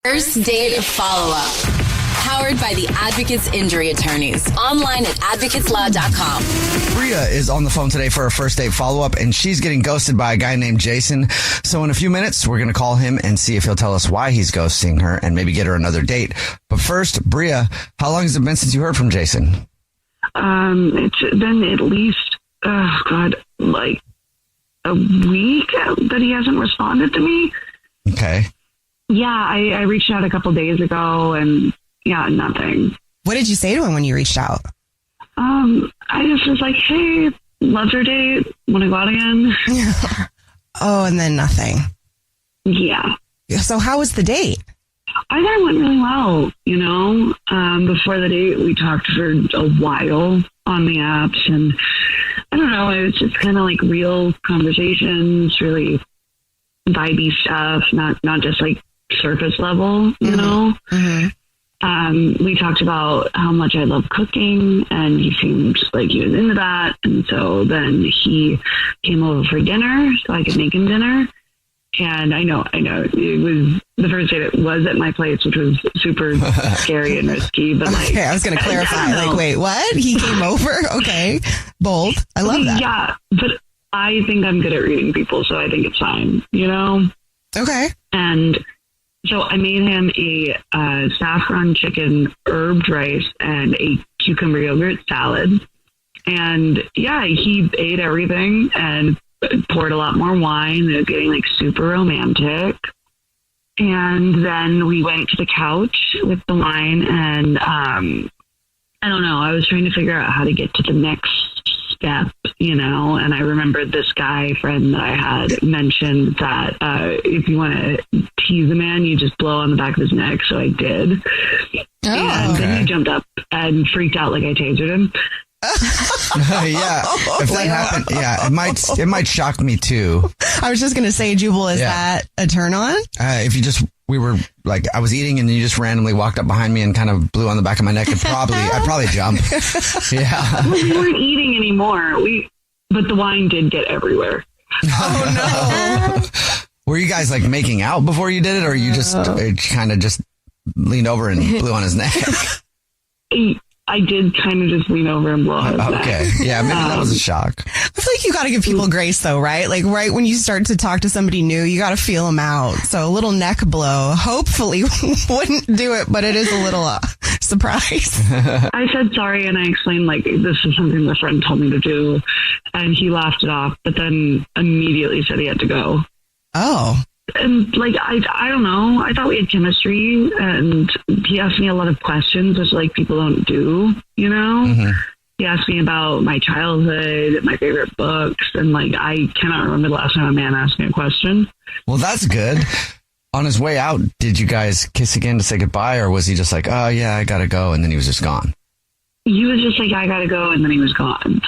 First date follow-up. Powered by the Advocates Injury Attorneys. Online at advocateslaw.com. Bria is on the phone today for a first date follow-up, and she's getting ghosted by a guy named Jason. So in a few minutes, we're going to call him and see if he'll tell us why he's ghosting her and maybe get her another date. But first, Bria, how long has it been since you heard from Jason? It's been at least, like a week that he hasn't responded to me. Okay. Yeah, I reached out a couple days ago and nothing. What did you say to him when you reached out? I just was like, hey, loved your date. Want to go out again? Oh, and then nothing. Yeah. So how was the date? I thought it went really well, you know. Before the date, we talked for a while on the apps, and I don't know, it was just kind of like real conversations, really vibey stuff, not just like surface level, you know. Mm-hmm. We talked about how much I love cooking, and he seemed like he was into that, and so then he came over for dinner so I could make him dinner. And I know it was the first date. It was at my place, which was super scary and risky. But like, okay, I was going to clarify. Like, wait, what? He came over? Okay, bold. I love that. Yeah, but I think I'm good at reading people, so I think it's fine. You know? Okay. And so I made him a saffron chicken herbed rice and a cucumber yogurt salad. And yeah, he ate everything and poured a lot more wine. It was getting like super romantic. And then we went to the couch with the wine, and I don't know, I was trying to figure out how to get to the next step, you know, and I remembered this guy friend that I had mentioned that if you want to tease a man, you just blow on the back of his neck. So I did. And then he jumped up and freaked out like I tasered him. Yeah, if that happened, yeah, it might shock me too. I was just gonna say, Jubal, is that a turn on? If you just, we were like, I was eating and you just randomly walked up behind me and kind of blew on the back of my neck, I'd probably jump. Yeah, we weren't eating anymore. But the wine did get everywhere. Oh no! Were you guys like making out before you did it, or you just kind of just leaned over and blew on his neck? I did kind of just lean over and blow on his neck. Okay. Yeah, maybe that was a shock. I feel like you got to give people grace though, right? Like right when you start to talk to somebody new, you got to feel them out. So a little neck blow hopefully wouldn't do it, but it is a little surprise. I said sorry and I explained like this is something my friend told me to do, and he laughed it off, but then immediately said he had to go. Oh. And like, I don't know. I thought we had chemistry, and he asked me a lot of questions, which like people don't do, you know? Mm-hmm. He asked me about my childhood, my favorite books, and like, I cannot remember the last time a man asked me a question. Well, that's good. On his way out, did you guys kiss again to say goodbye, or was he just like, oh yeah, I gotta go, and then he was just gone? He was just like, I gotta go, and then he was gone.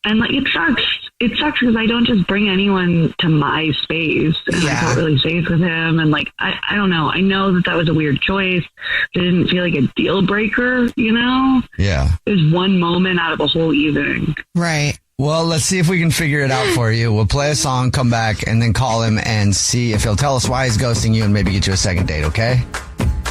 And like, it sucks. It sucks because I don't just bring anyone to my space, and I felt really safe with him. And like, I don't know. I know that was a weird choice. It didn't feel like a deal breaker, you know? Yeah. It was one moment out of a whole evening. Right. Well, let's see if we can figure it out for you. We'll play a song, come back, and then call him and see if he'll tell us why he's ghosting you and maybe get you a second date, okay?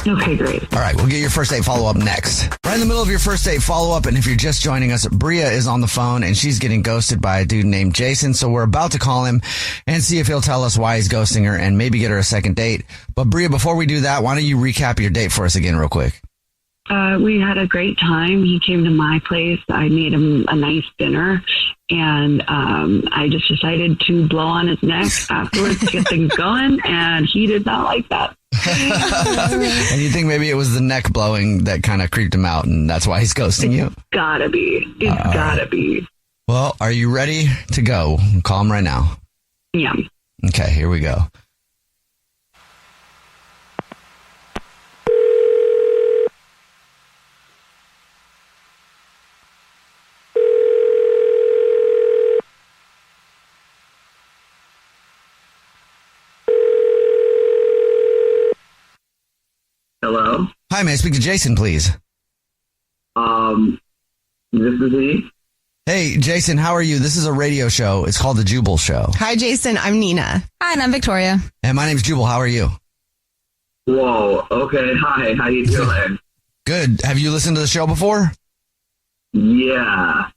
Okay, great. All right, we'll get your first date follow-up next. Right in the middle of your first date follow-up, and if you're just joining us, Bria is on the phone, and she's getting ghosted by a dude named Jason, so we're about to call him and see if he'll tell us why he's ghosting her and maybe get her a second date. But Bria, before we do that, why don't you recap your date for us again real quick? We had a great time. He came to my place. I made him a nice dinner, and I just decided to blow on his neck afterwards to get things going, and he did not like that. And you think maybe it was the neck blowing that kind of creeped him out, and that's why he's ghosting you? Gotta be. It's gotta be. Well, are you ready to go? Call him right now. Yeah. Okay, here we go. Hello. Hi, may I speak to Jason, please? This is he. Hey, Jason, how are you? This is a radio show. It's called The Jubal Show. Hi, Jason. I'm Nina. Hi, and I'm Victoria. And my name's Jubal. How are you? Whoa. Okay. Hi. How you doing? Good. Have you listened to the show before? Yeah.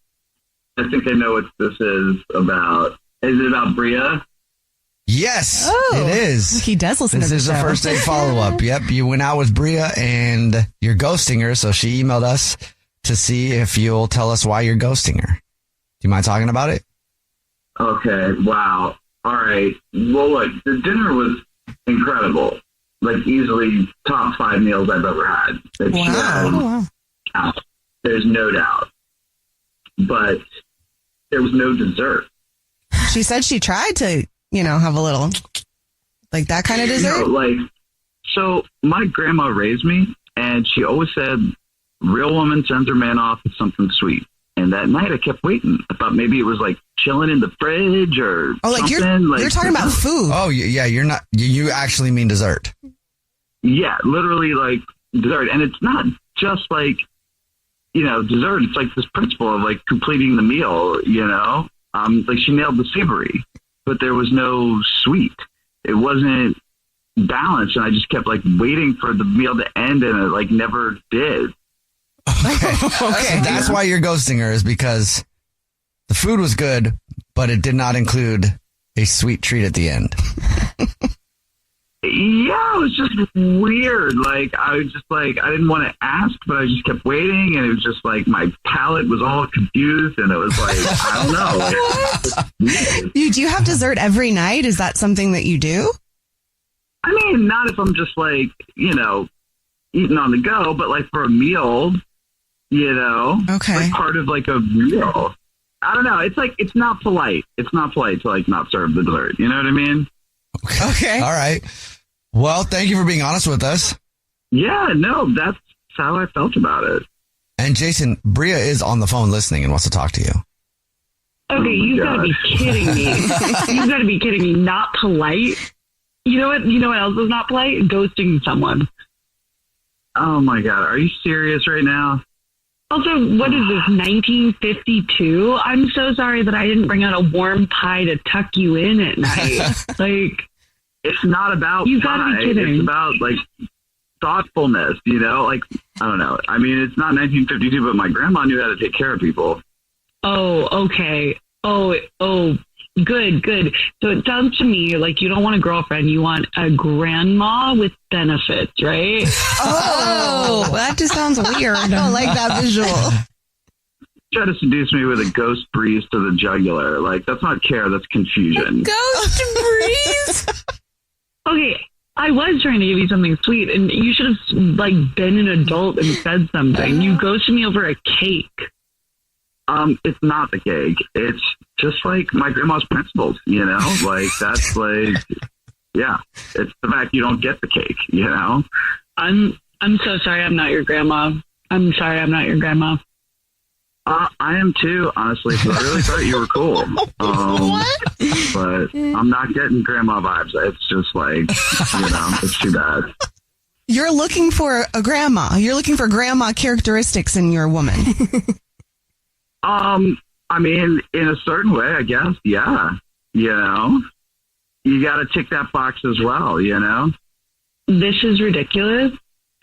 I think I know what this is about. Is it about Bria? Yes, Oh, it is. He does listen This to the is show. a first date follow-up. Yep, you went out with Bria and you're ghosting her, so she emailed us to see if you'll tell us why you're ghosting her. Do you mind talking about it? Okay. Wow. All right. Well, look, the dinner was incredible. Like, easily top 5 meals I've ever had. Wow. There's no doubt. But there was no dessert. She said she tried to, have a little, like that kind of dessert. So my grandma raised me, and she always said, real woman sends her man off with something sweet. And that night I kept waiting. I thought maybe it was like chilling in the fridge or something. You're talking about food. Oh, yeah, you're not, you actually mean dessert. Yeah, literally like dessert. And it's not just like, dessert. It's like this principle of like completing the meal, like she nailed the savory, but there was no sweet. It wasn't balanced. And I just kept like waiting for the meal to end, and it like never did. Okay. That's why you're ghosting her, is because the food was good, but it did not include a sweet treat at the end. Yeah, it was just weird. Like, I was just like, I didn't want to ask, but I just kept waiting, and it was just like my palate was all confused, and it was like, I don't know. Do you have dessert every night? Is that something that you do? I mean, not if I'm just like, eating on the go, but like for a meal, Okay. like part of like a meal. I don't know. It's like, it's not polite. It's not polite to like not serve the dessert. You know what I mean? Okay. All right. Well, thank you for being honest with us. Yeah, no, that's how I felt about it. And Jason, Bria is on the phone listening and wants to talk to you. Okay, you've got to be kidding me. You've got to be kidding me. Not polite. You know what? You know what else is not polite? Ghosting someone. Oh my God. Are you serious right now? Also, what is this, 1952? I'm so sorry that I didn't bring out a warm pie to tuck you in at night. Like, it's not about you gotta pie. be kidding. It's about like thoughtfulness, like, I don't know. I mean, it's not 1952, but my grandma knew how to take care of people. oh, okay. Oh, good. So it sounds to me like you don't want a girlfriend. You want a grandma with benefits, right? Oh, that just sounds weird. I don't like that visual. Try to seduce me with a ghost breeze to the jugular. Like, that's not care, that's confusion. Ghost breeze? Okay, I was trying to give you something sweet, and you should have like been an adult and said something. You ghosted me over a cake. It's not the cake. It's just like my grandma's principles, like that's like, yeah, it's the fact you don't get the cake, I'm so sorry I'm not your grandma. I'm sorry I'm not your grandma. I am too, honestly. So I really thought you were cool. But I'm not getting grandma vibes. It's just like, it's too bad. You're looking for a grandma. You're looking for grandma characteristics in your woman. I mean, in a certain way, I guess. Yeah. You got to tick that box as well, This is ridiculous.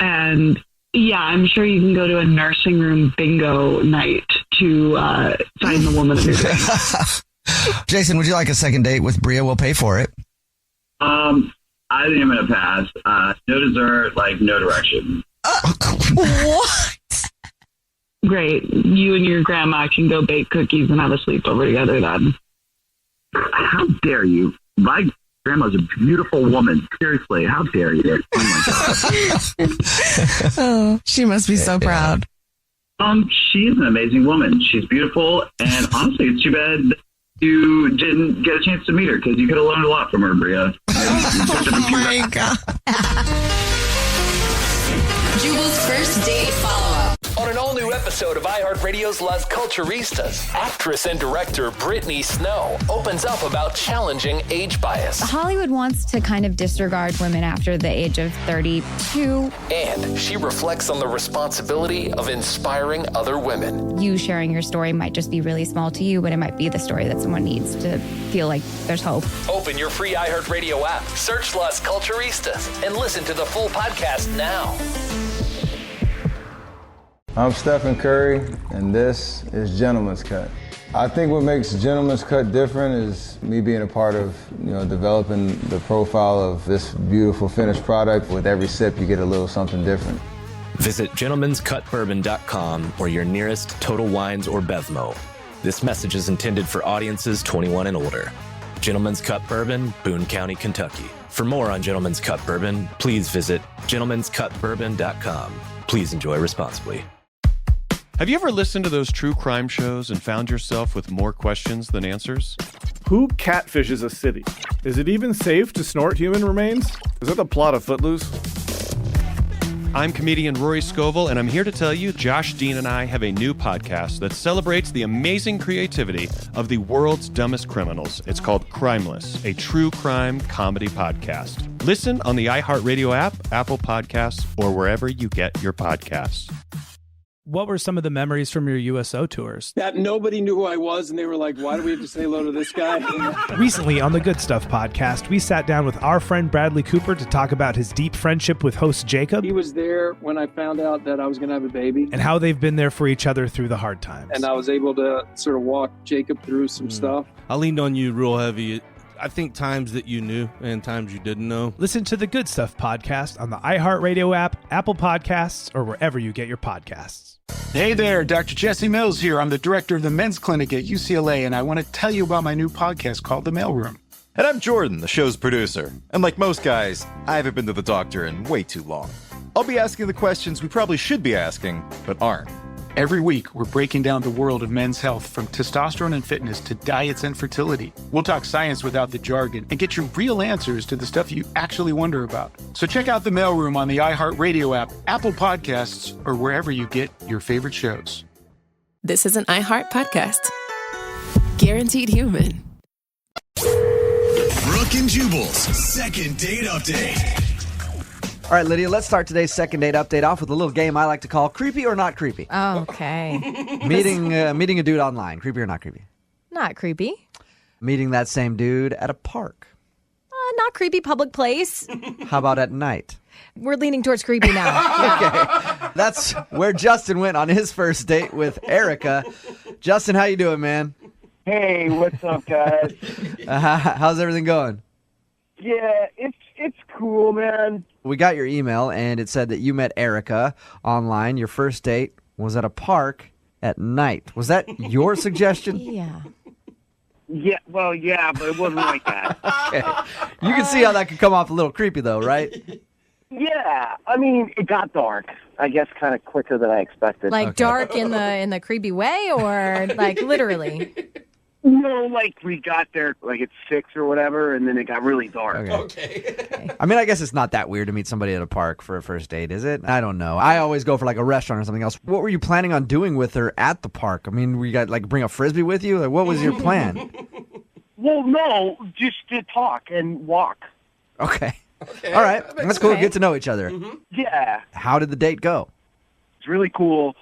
And yeah, I'm sure you can go to a nursing room bingo night to find the woman of your dreams. Jason, would you like a second date with Bria? We'll pay for it. I think I'm going to pass. No dessert, like no direction. What? Great. You and your grandma can go bake cookies and have a sleepover together then. How dare you? My grandma's a beautiful woman. Seriously, how dare you? Oh my God. Oh, she must be so proud. She's an amazing woman. She's beautiful, and honestly, it's too bad you didn't get a chance to meet her, because you could have learned a lot from her, Bria. Oh my God. Jubal's first date follow-up. On an all-new episode of iHeartRadio's Las Culturistas. Actress and director Brittany Snow opens up about challenging age bias. Hollywood wants to kind of disregard women after the age of 32. And she reflects on the responsibility of inspiring other women. You sharing your story might just be really small to you, but it might be the story that someone needs to feel like there's hope. Open your free iHeartRadio app, search Las Culturistas, and listen to the full podcast now. I'm Stephen Curry, and this is Gentleman's Cut. I think what makes Gentleman's Cut different is me being a part of, developing the profile of this beautiful finished product. With every sip, you get a little something different. Visit gentleman'scutbourbon.com or your nearest Total Wines or Bevmo. This message is intended for audiences 21 and older. Gentleman's Cut Bourbon, Boone County, Kentucky. For more on Gentleman's Cut Bourbon, please visit gentleman'scutbourbon.com. Please enjoy responsibly. Have you ever listened to those true crime shows and found yourself with more questions than answers? Who catfishes a city? Is it even safe to snort human remains? Is that the plot of Footloose? I'm comedian Rory Scovel, and I'm here to tell you Josh Dean and I have a new podcast that celebrates the amazing creativity of the world's dumbest criminals. It's called Crimeless, a true crime comedy podcast. Listen on the iHeartRadio app, Apple Podcasts, or wherever you get your podcasts. What were some of the memories from your USO tours? That nobody knew who I was, and they were like, why do we have to say hello to this guy? Recently on the Good Stuff podcast, we sat down with our friend Bradley Cooper to talk about his deep friendship with host Jacob. He was there when I found out that I was going to have a baby. And how they've been there for each other through the hard times. And I was able to sort of walk Jacob through some stuff. I leaned on you real heavy. I think times that you knew and times you didn't know. Listen to the Good Stuff podcast on the iHeartRadio app, Apple Podcasts, or wherever you get your podcasts. Hey there, Dr. Jesse Mills here. I'm the director of the men's clinic at UCLA, and I want to tell you about my new podcast called The Mailroom. And I'm Jordan, the show's producer. And like most guys, I haven't been to the doctor in way too long. I'll be asking the questions we probably should be asking, but aren't. Every week, we're breaking down the world of men's health, from testosterone and fitness to diets and fertility. We'll talk science without the jargon and get you real answers to the stuff you actually wonder about. So check out The Mailroom on the iHeartRadio app, Apple Podcasts, or wherever you get your favorite shows. This is an iHeart podcast. Guaranteed human. Brooke and Jubal's second date update. All right, Lydia, let's start today's second date update off with a little game I like to call Creepy or Not Creepy. Okay. Meeting a dude online. Creepy or not creepy? Not creepy. Meeting that same dude at a park. Not creepy. Public place. How about at night? We're leaning towards creepy now. Okay. That's where Justin went on his first date with Erica. Justin, how you doing, man? Hey, what's up, guys? How's everything going? Yeah, it's cool, man. We got your email, and it said that you met Erica online. Your first date was at a park at night. Was that your suggestion? Yeah. Yeah, well, yeah, but it wasn't like that. Okay. You can see how that could come off a little creepy, though, right? Yeah, I mean, it got dark. I guess kind of quicker than I expected. Like dark in the creepy way, or like literally? No, like we got there like at 6 or whatever, and then it got really dark. Okay. I mean, I guess it's not that weird to meet somebody at a park for a first date, is it? I don't know. I always go for like a restaurant or something else. What were you planning on doing with her at the park? I mean, we got like bring a Frisbee with you? Like, what was your plan? Well, no, just to talk and walk. Okay. All right. That's cool. Get to know each other. Mm-hmm. Yeah. How did the date go? It's really cool.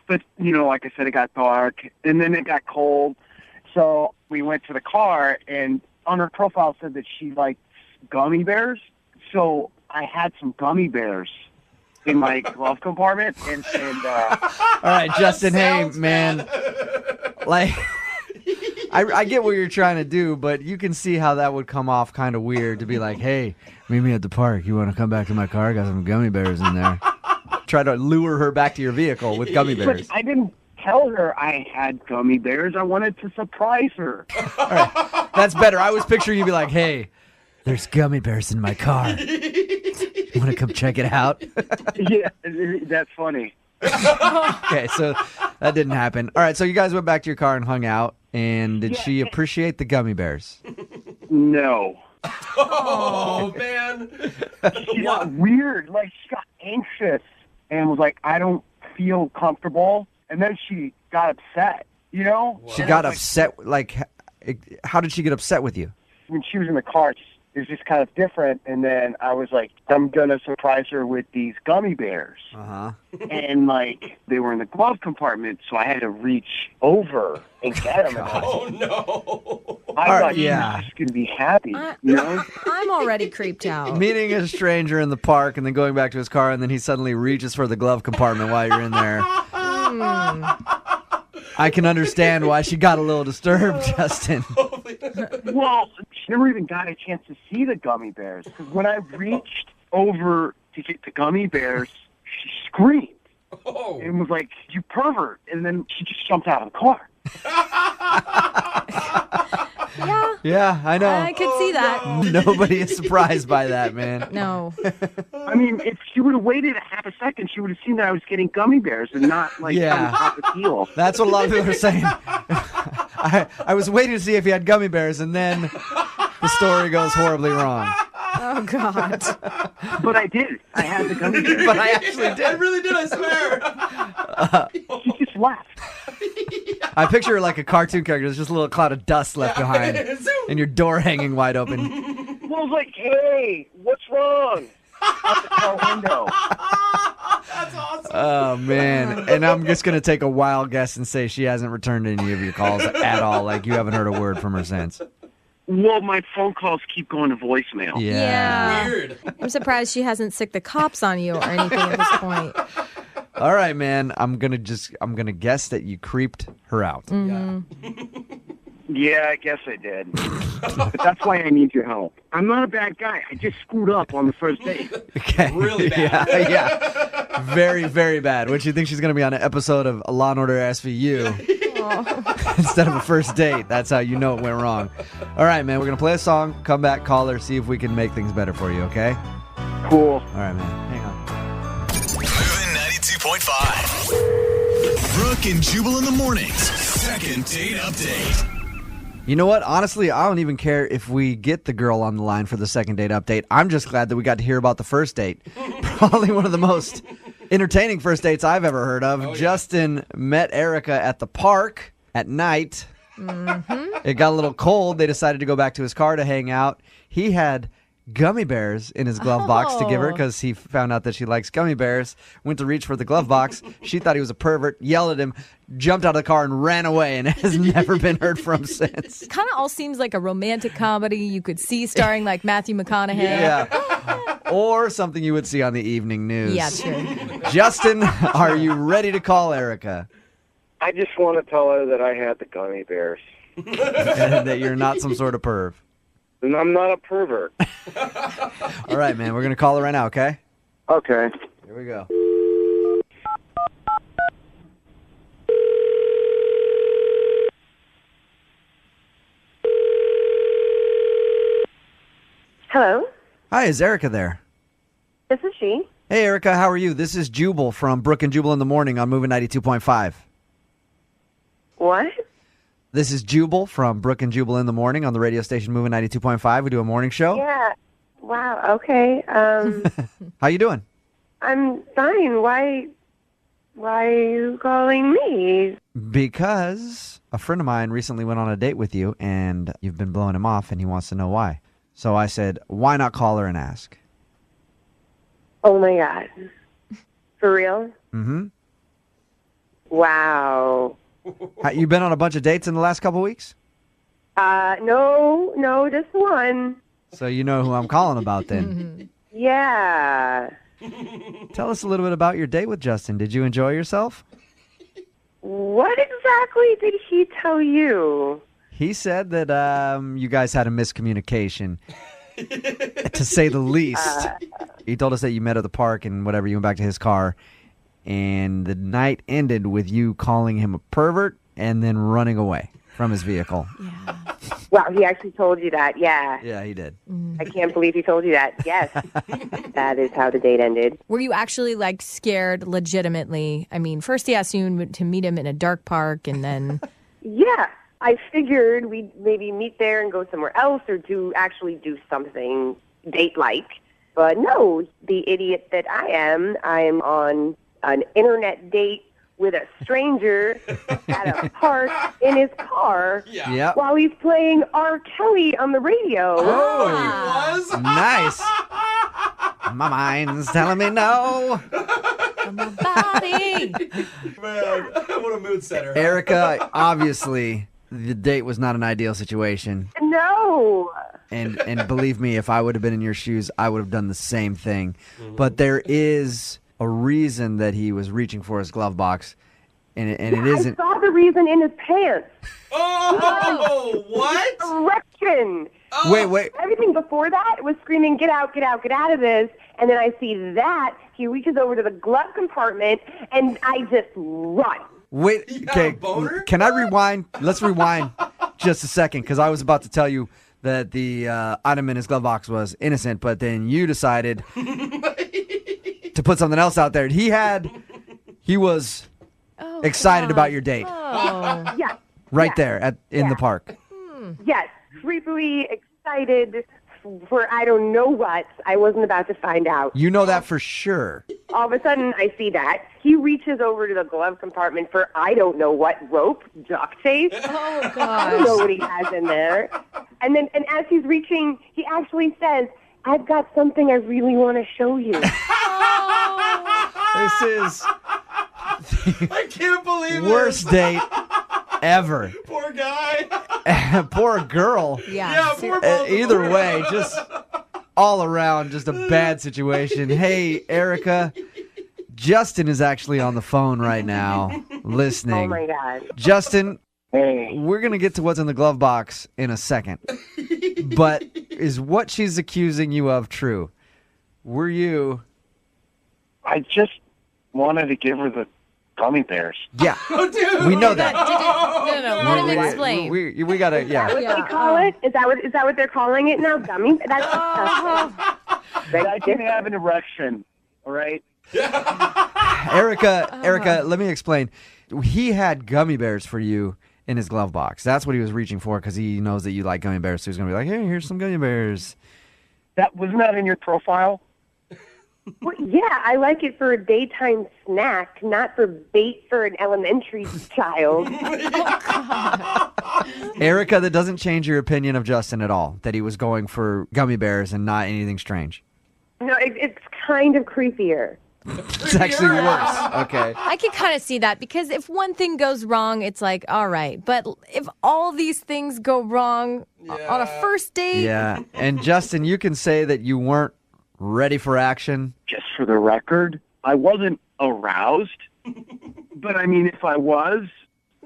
But, like I said, it got dark, and then it got cold. So we went to the car, and on her profile said that she likes gummy bears. So I had some gummy bears in my glove compartment. And all right, Justin, hey, man. Like, I get what you're trying to do, but you can see how that would come off kind of weird to be like, hey, meet me at the park. You want to come back to my car? I got some gummy bears in there. Try to lure her back to your vehicle with gummy bears. But I didn't tell her I had gummy bears. I wanted to surprise her. All right. That's better. I was picturing you be like, hey, there's gummy bears in my car. You want to come check it out? Yeah, that's funny. Okay, so that didn't happen. All right, so you guys went back to your car and hung out, and did she appreciate the gummy bears? No. Oh, man. She got weird. Like, she got anxious and was like, I don't feel comfortable. And then she got upset, you know? She got upset. Like, how did she get upset with you? When she was in the car, it was just kind of different. And then I was like, I'm going to surprise her with these gummy bears. Uh-huh. And, like, they were in the glove compartment, so I had to reach over and get them. Oh, no. I thought she was just going to be happy, you know? I'm already creeped out. Meeting a stranger in the park and then going back to his car, and then he suddenly reaches for the glove compartment while you're in there. I can understand why she got a little disturbed, Justin. Well, she never even got a chance to see the gummy bears. Because when I reached over to get the gummy bears, she screamed. Oh. And was like, you pervert. And then she just jumped out of the car. Yeah, I know. I could see that. Nobody is surprised by that, man. No. I mean, if she would have waited a half a second, she would have seen that I was getting gummy bears and not, like, on top of the heel. That's what a lot of people are saying. I was waiting to see if he had gummy bears, and then the story goes horribly wrong. Oh, God. But I did. I had the gummy bears. But I actually did. I really did, I swear. She just left. I picture like a cartoon character. There's just a little cloud of dust left behind, and your door hanging wide open. Well, I was like, hey, what's wrong? Out the car window. That's awesome. Oh, man. And I'm just going to take a wild guess and say she hasn't returned any of your calls at all. Like, you haven't heard a word from her since. Well, my phone calls keep going to voicemail. Yeah. Weird. I'm surprised she hasn't sicked the cops on you or anything at this point. All right, man. I'm gonna guess that you creeped her out. Yeah, I guess I did. But that's why I need your help. I'm not a bad guy. I just screwed up on the first date. Okay. Really bad. Yeah. Very, very bad. What, you think she's gonna be on an episode of Law & Order SVU instead of a first date? That's how you know it went wrong. All right, man. We're gonna play a song. Come back, call her, see if we can make things better for you. Okay? Cool. All right, man. Hang on. Moving 92.5. Brooke and Jubal in the mornings. Second date update. You know what? Honestly, I don't even care if we get the girl on the line for the second date update. I'm just glad that we got to hear about the first date. Probably one of the most entertaining first dates I've ever heard of. Oh, Justin met Erica at the park at night. It got a little cold. They decided to go back to his car to hang out. He had gummy bears in his glove box to give her because he found out that she likes gummy bears. Went to reach for the glove box. She thought he was a pervert, yelled at him, jumped out of the car and ran away, and has never been heard from since. Kind of all seems like a romantic comedy you could see starring like Matthew McConaughey. Yeah. Or something you would see on the evening news. Yeah, true. Justin, are you ready to call Erica? I just want to tell her that I had the gummy bears. And that you're not some sort of perv. And I'm not a pervert. All right, man. We're going to call her right now, okay? Okay. Here we go. Hello? Hi, is Erica there? This is she. Hey, Erica, how are you? This is Jubal from Brooke and Jubal in the Morning on Moving 92.5. What? This is Jubal from Brooke and Jubal in the Morning on the radio station Moving 92.5. We do a morning show. Yeah. Wow. Okay. How you doing? I'm fine. Why are you calling me? Because a friend of mine recently went on a date with you, and you've been blowing him off, and he wants to know why. So I said, why not call her and ask? Oh, my God. For real? Mm-hmm. Wow. You been on a bunch of dates in the last couple weeks? No, just one. So you know who I'm calling about then. Yeah. Tell us a little bit about your date with Justin. Did you enjoy yourself? What exactly did he tell you? He said that you guys had a miscommunication, to say the least. He told us that you met at the park and whatever, you went back to his car, and the night ended with you calling him a pervert and then running away from his vehicle. Yeah. Wow, he actually told you that. Yeah. Yeah, he did. I can't believe he told you that. Yes. That is how the date ended. Were you actually like scared legitimately? I mean, first he asked you to meet him in a dark park and then... Yeah. I figured we'd maybe meet there and go somewhere else or actually do something date-like. But no, the idiot that I am on an internet date with a stranger at a park in his car Yep. while he's playing R. Kelly on the radio. Oh, he was? Nice. My mind's telling me no. My body. Man, what a mood setter. Erica, obviously, the date was not an ideal situation. No. And believe me, if I would have been in your shoes, I would have done the same thing. But there is a reason that he was reaching for his glove box, and it isn't. I saw the reason in his pants. Oh, what? Erection. Wait. Everything before that was screaming, get out, get out, get out of this. And then I see that. He reaches over to the glove compartment, and I just run. Wait, okay, can I rewind? Let's rewind just a second, because I was about to tell you that the item in his glove box was innocent, but then you decided to put something else out there. He was excited about your date. Oh. Yes. Right there in the park. Yes. Creepily excited for I don't know what. I wasn't about to find out. You know that for sure. All of a sudden, I see that. He reaches over to the glove compartment for I don't know what rope, duct tape. Oh, gosh. I don't know what he has in there. And as he's reaching, he actually says, I've got something I really want to show you. This is I can't believe worst date ever. Poor guy. Poor girl. Yeah, poor both. Either way, just all around, just a bad situation. Hey, Erica, Justin is actually on the phone right now, listening. Oh, my God. Justin, hey, we're going to get to what's in the glove box in a second. But is what she's accusing you of true? Were you... I just wanted to give her the gummy bears. Yeah. Oh, dude. We know that. No. Let him explain. We got to, yeah. Is that what they call it? Is that what they're calling it now? Gummy? That's I didn't have an erection, all right? Erica, let me explain. He had gummy bears for you in his glove box. That's what he was reaching for because he knows that you like gummy bears. So he's going to be like, hey, here's some gummy bears. Wasn't that in your profile? Well, yeah, I like it for a daytime snack, not for bait for an elementary child. Erica, that doesn't change your opinion of Justin at all, that he was going for gummy bears and not anything strange. No, it's kind of creepier. It's actually worse. Okay. I can kind of see that because if one thing goes wrong, it's like, all right. But if all these things go wrong on a first date. Yeah. And Justin, you can say that you weren't ready for action. Just for the record, I wasn't aroused. But, I mean, if I was,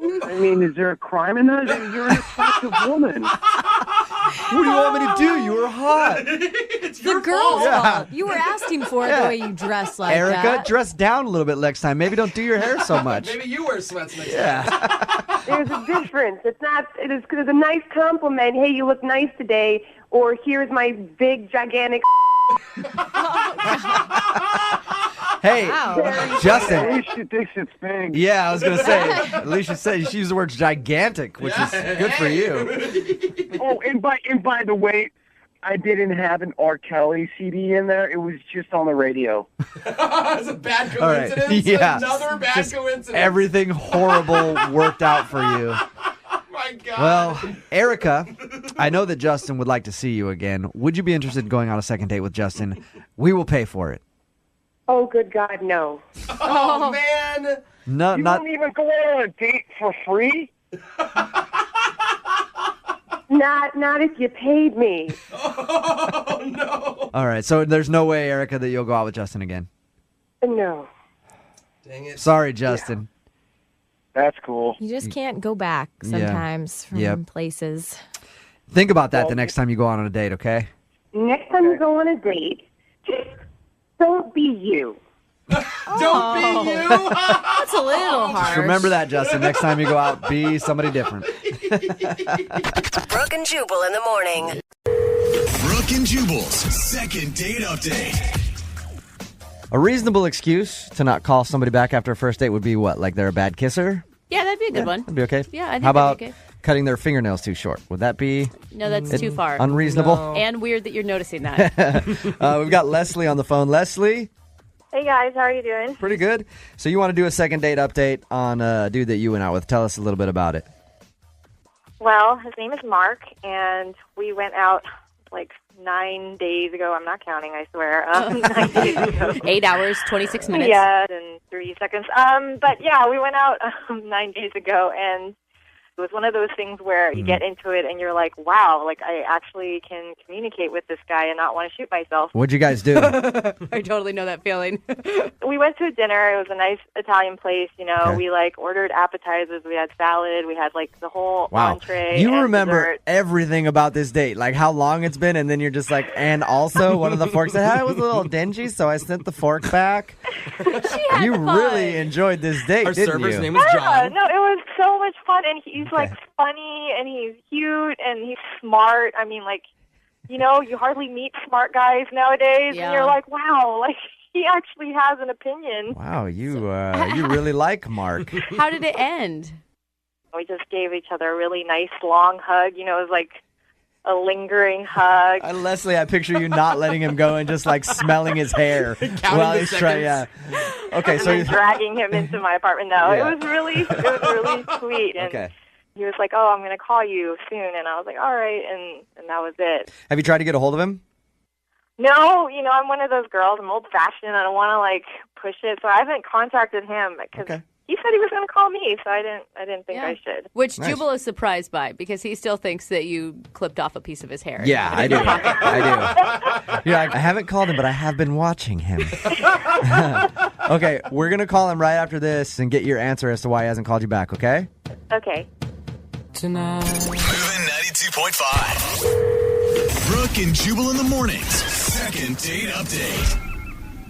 is there a crime in that? You're an attractive woman. What do you want me to do? You were hot. It's the girl's fault. You were asking for it the way you dress like Erica, that. dress down a little bit next time. Maybe don't do your hair so much. Maybe you wear sweats next time. There's a difference. There's a nice compliment. Hey, you look nice today. Or here's my big, gigantic Hey, Justin. At least she thinks it's big. Yeah, I was going to say, at least she used the word gigantic, which is good for you. Oh, and by the way, I didn't have an R. Kelly CD in there. It was just on the radio. It's a bad coincidence. All right. Yeah. Another bad coincidence. Everything horrible worked out for you. My God. Well, Erica, I know that Justin would like to see you again. Would you be interested in going on a second date with Justin? We will pay for it. Oh, good God, no. Oh, man. No, You not. won't even go on a date for free? Not if you paid me. Oh, no. All right, so there's no way, Erica, that you'll go out with Justin again. No. Dang it. Sorry, Justin. That's cool. You just can't go back sometimes from places. Think about that the next time you go on a date, okay? Next time you go on a date, just don't be you. Don't be you. That's a little harsh. Just remember that, Justin. Next time you go out, be somebody different. Brooke and Jubal in the morning. Brooke and Jubal's second date update. A reasonable excuse to not call somebody back after a first date would be what? Like they're a bad kisser? Yeah, that'd be a good one. That'd be okay. Yeah, I think How about that'd be okay. cutting their fingernails too short? Would that be No, that's too far. unreasonable? And weird that you're noticing that. We've got Leslie on the phone. Leslie? Hey guys, how are you doing? Pretty good. So you want to do a second date update on a dude that you went out with. Tell us a little bit about it. Well, his name is Mark, and we went out like 9 days ago. I'm not counting, I swear. 9 days ago. 8 hours, 26 minutes. Yeah, and 3 seconds. But yeah, we went out 9 days ago, and it was one of those things where you get into it and you're like, wow, like I actually can communicate with this guy and not want to shoot myself. What'd you guys do? I totally know that feeling. We went to dinner. It was a nice Italian place. You know, Okay. we like ordered appetizers. We had salad. We had like the whole Wow. entree. You and remember dessert. everything about this date, like how long it's been, and then you're just like, and also one of the forks I had was a little dingy, so I sent the fork back. You really enjoyed this date, didn't you? Yeah, no, it was so much fun, and he's like funny, and he's cute, and he's smart. I mean, like, you know, you hardly meet smart guys nowadays, Yeah. and you're like, wow, like he actually has an opinion. Wow, you really like Mark. How did it end? We just gave each other a really nice long hug. You know, it was like a lingering hug. Leslie, I picture you not letting him go and just like smelling his hair while he's trying. Yeah. Okay, and so then dragging him into my apartment. No, Yeah. it was really sweet. And Okay. he was like, "Oh, I'm going to call you soon," and I was like, "All right," and that was it. Have you tried to get a hold of him? No, you know, I'm one of those girls. I'm old-fashioned. I don't want to like push it, so I haven't contacted him because he said he was going to call me, so I didn't think I should. Which Nice. Jubal is surprised by because he still thinks that you clipped off a piece of his hair. Yeah, I do. I do. You're like, I haven't called him, but I have been watching him. Okay, we're going to call him right after this and get your answer as to why he hasn't called you back, okay? Okay. Moving 92.5. Brooke and Jubal in the mornings. Second date update.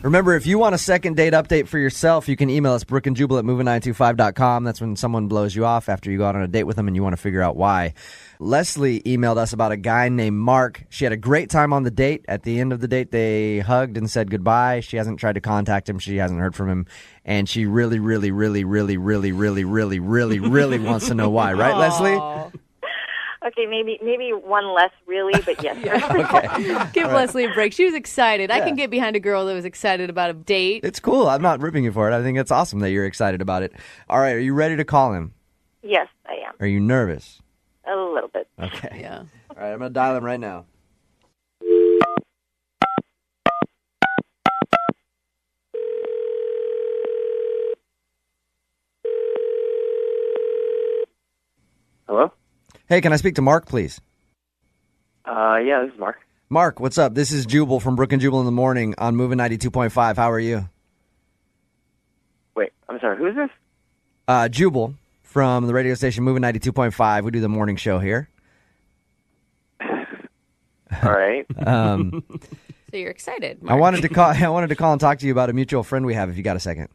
Remember, if you want a second date update for yourself, you can email us, brookandjubal at moving925.com. That's when someone blows you off after you go out on a date with them and you want to figure out why. Leslie emailed us about a guy named Mark. She had a great time on the date. At the end of the date, they hugged and said goodbye. She hasn't tried to contact him. She hasn't heard from him. And she really, really, really, really, really, really, really, really, really wants to know why. Right, Leslie? Okay, maybe one less, really, but yes. Give Leslie a break. She was excited. I Yeah. can get behind a girl that was excited about a date. It's cool. I'm not ripping you for it. I think it's awesome that you're excited about it. All right, are you ready to call him? Yes, I am. Are you nervous? A little bit. Okay. Yeah. All right, I'm going to dial him right now. Hello? Hey, can I speak to Mark, please? Yeah, this is Mark. Mark, what's up? This is Jubal from Brooke and Jubal in the morning on Moving 92.5. How are you? Wait, I'm sorry, who is this? Jubal from the radio station Moving 92.5. We do the morning show here. All right. So you're excited. I wanted to call and talk to you about a mutual friend we have if you got a second.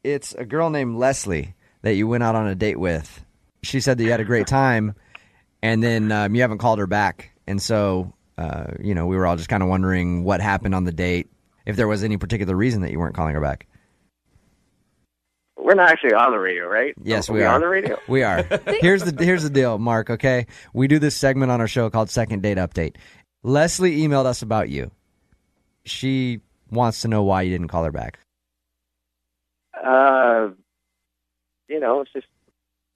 It's a girl named Leslie that you went out on a date with. She said that you had a great time, and then you haven't called her back. And so, we were all just kind of wondering what happened on the date, if there was any particular reason that you weren't calling her back. We're not actually on the radio, right? Yes, Are we are. on the radio? We are. Here's the deal, Mark, okay? We do this segment on our show called Second Date Update. Leslie emailed us about you. She wants to know why you didn't call her back. It's just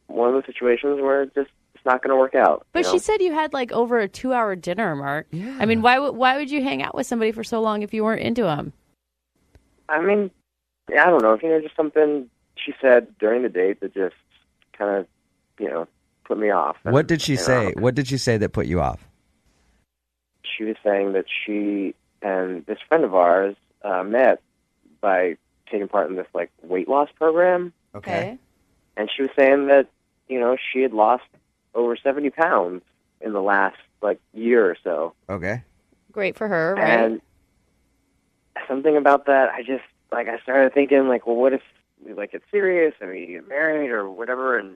one of those situations where it's not going to work out. But you know? she said you had like over a 2-hour dinner, Mark. Yeah. I mean, why would you hang out with somebody for so long if you weren't into him? I mean, I don't know. Just something she said during the date that just kind of, put me off. What did she say? What did she say that put you off? She was saying that she and this friend of ours met by taking part in this like weight loss program. Okay. And she was saying that, she had lost over 70 pounds in the last like year or so. Okay. Great for her, right? And something about that, I started thinking like, well, what if like it's serious and we get married or whatever, and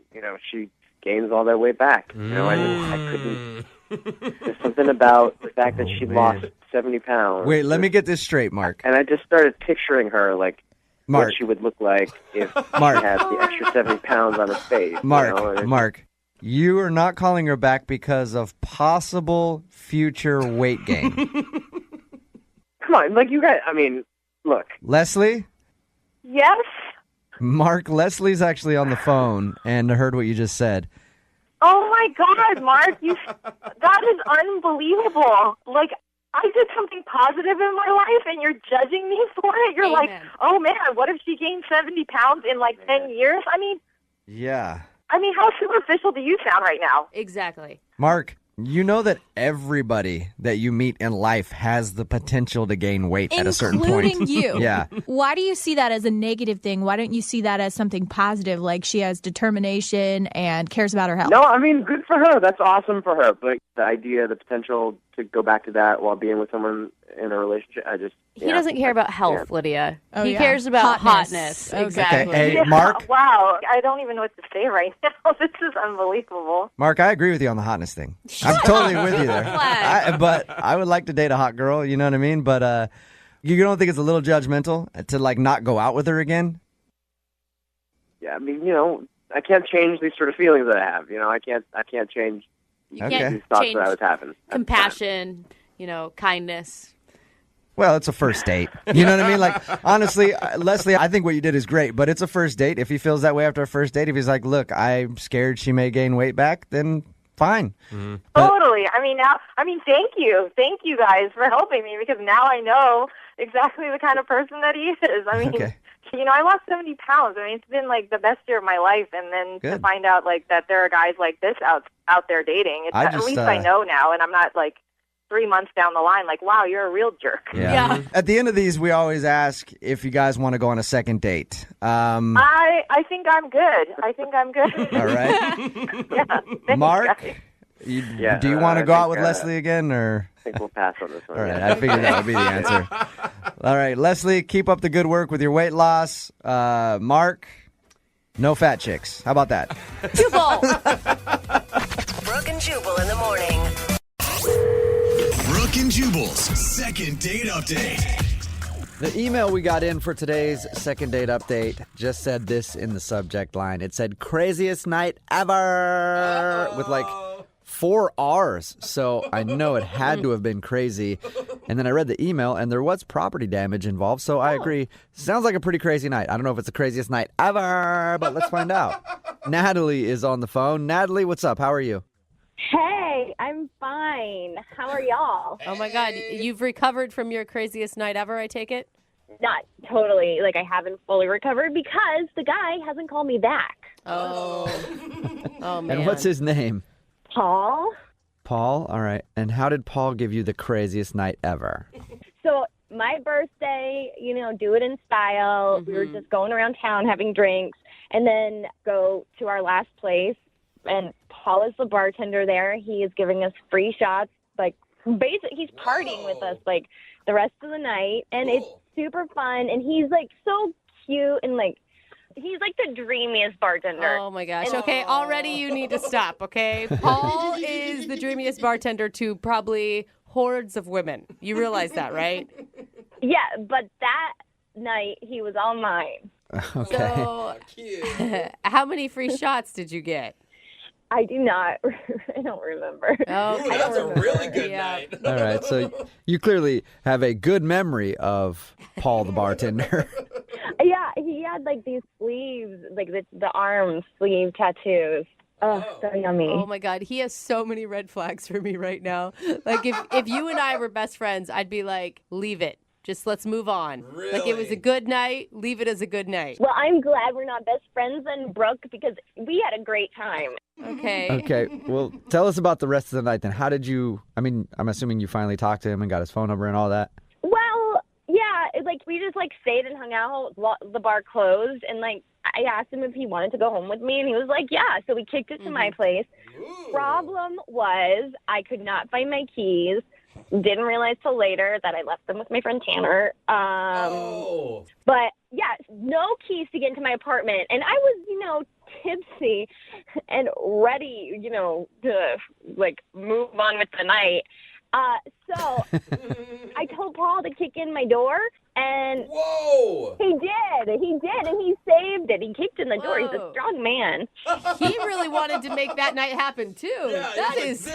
she gains all that weight back. I couldn't. There's something about the fact that she lost 70 pounds. Wait, let me get this straight, Mark. And I just started picturing her like Mark. what she would look like if Mark. she had the extra 70 pounds on her face. Mark, you are not calling her back because of possible future weight gain. come on, like you guys. I mean, look, Leslie? Yes? Mark, Leslie's actually on the phone and heard what you just said. Oh my God, Mark, that is unbelievable. Like, I did something positive in my life and you're judging me for it? You're like, oh man, what if she gained 70 pounds in like 10 years? I mean, Yeah. how superficial do you sound right now? Exactly. Mark, you know that everybody that you meet in life has the potential to gain weight at a certain point. Including you. Yeah. Why do you see that as a negative thing? Why don't you see that as something positive, like she has determination and cares about her health? no, I mean, good for her. That's awesome for her. But the idea, the potential to go back to that while being with someone in a relationship, He doesn't care about health, Lydia. Oh, he yeah. cares about Hotness. hotness. Exactly. Okay, hey, Yeah, Mark? Wow, I don't even know what to say right now. This is unbelievable. Mark, I agree with you on the hotness thing. I'm totally with you there. But I would like to date a hot girl, you know what I mean? But you don't think it's a little judgmental to, like, not go out with her again? Yeah, I mean, I can't change these sort of feelings that I have. I can't change You can't these thoughts change that I was having. compassion, kindness. Well, it's a first date. You know what I mean? Like, honestly, Leslie, I think what you did is great, but it's a first date. If he feels that way after a first date, if he's like, look, I'm scared she may gain weight back, then fine. Totally. Thank you. Thank you guys for helping me because now I know exactly the kind of person that he is. Okay. I lost 70 pounds. It's been like the best year of my life. And then to find out like that there are guys like this out there dating, at least I know now. And I'm not like 3 months down the line, like, wow, you're a real jerk. Yeah. At the end of these, we always ask if you guys want to go on a second date. I think I'm good. All right. Yeah. Thanks, Mark, guys. do you want to go out with Leslie again, or? I think we'll pass on this one. All right, I figured that would be the answer. All right, Leslie, keep up the good work with your weight loss. Mark, no fat chicks. How about that? Jubal. Brooke and Jubal in the morning. Brooke and Jubal's second date update. The email we got in for today's second date update just said this in the subject line. It said, craziest night ever, with like 4 R's. So I know it had to have been crazy. And then I read the email and there was property damage involved. So I agree. Sounds like a pretty crazy night. I don't know if it's the craziest night ever, but let's find out. Natalie is on the phone. Natalie, what's up? How are you? Hey, I'm fine. How are y'all? Oh my God, you've recovered from your craziest night ever, I take it? Not totally. Like, I haven't fully recovered because the guy hasn't called me back. Oh. Oh, man. And what's his name? Paul? Paul? All right. And how did Paul give you the craziest night ever? So, my birthday, do it in style. We were just going around town having drinks and then go to our last place. And Paul is the bartender there. He is giving us free shots. Like, basically, he's partying with us, like, the rest of the night. And it's super fun. And he's, like, so cute. And, like, he's, like, the dreamiest bartender. Oh, my gosh. Okay, already you need to stop, okay? Paul is the dreamiest bartender to probably hordes of women. You realize that, right? Yeah, but that night, he was all mine. Okay. So, how many free shots did you get? I do not. I don't remember. Oh, Ooh, that's a really good night. All right. So you clearly have a good memory of Paul the bartender. Yeah, he had like these sleeves, like the arm sleeve tattoos. Oh, so yummy. Oh my God, he has so many red flags for me right now. Like if you and I were best friends, I'd be like, leave it. Just let's move on. Really? Like it was a good night, leave it as a good night. Well, I'm glad we're not best friends then, Brooke, because we had a great time. Okay. Okay. Well, tell us about the rest of the night then. How did you, I'm assuming you finally talked to him and got his phone number and all that. Well, yeah, we just stayed and hung out while the bar closed, and I asked him if he wanted to go home with me, and he was like, yeah. So we kicked it to my place. Ooh. Problem was I could not find my keys. Didn't realize till later that I left them with my friend Tanner. But yeah, no keys to get into my apartment. And I was, tipsy and ready, to move on with the night. So I told Paul to kick in my door, and Whoa! He did, and he saved it. He kicked in the door. He's a strong man. He really wanted to make that night happen, too. Yeah, That is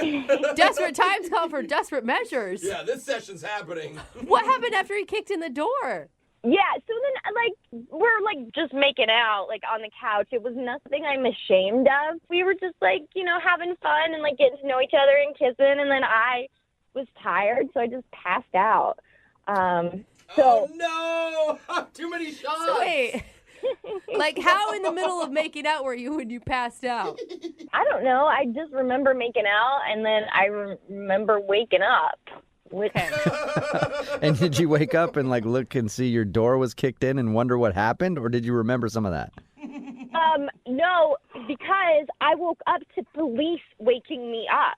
desperate times call for desperate measures. Yeah, this session's happening. What happened after he kicked in the door? Yeah, so then, we're, just making out, on the couch. It was nothing I'm ashamed of. We were just, having fun and, getting to know each other and kissing, and then I was tired, so I just passed out. Oh, no! Too many shots! So wait, how in the middle of making out were you when you passed out? I don't know. I just remember making out, and then I remember waking up. Okay. And did you wake up and look and see your door was kicked in and wonder what happened, or did you remember some of that? No, because I woke up to police waking me up.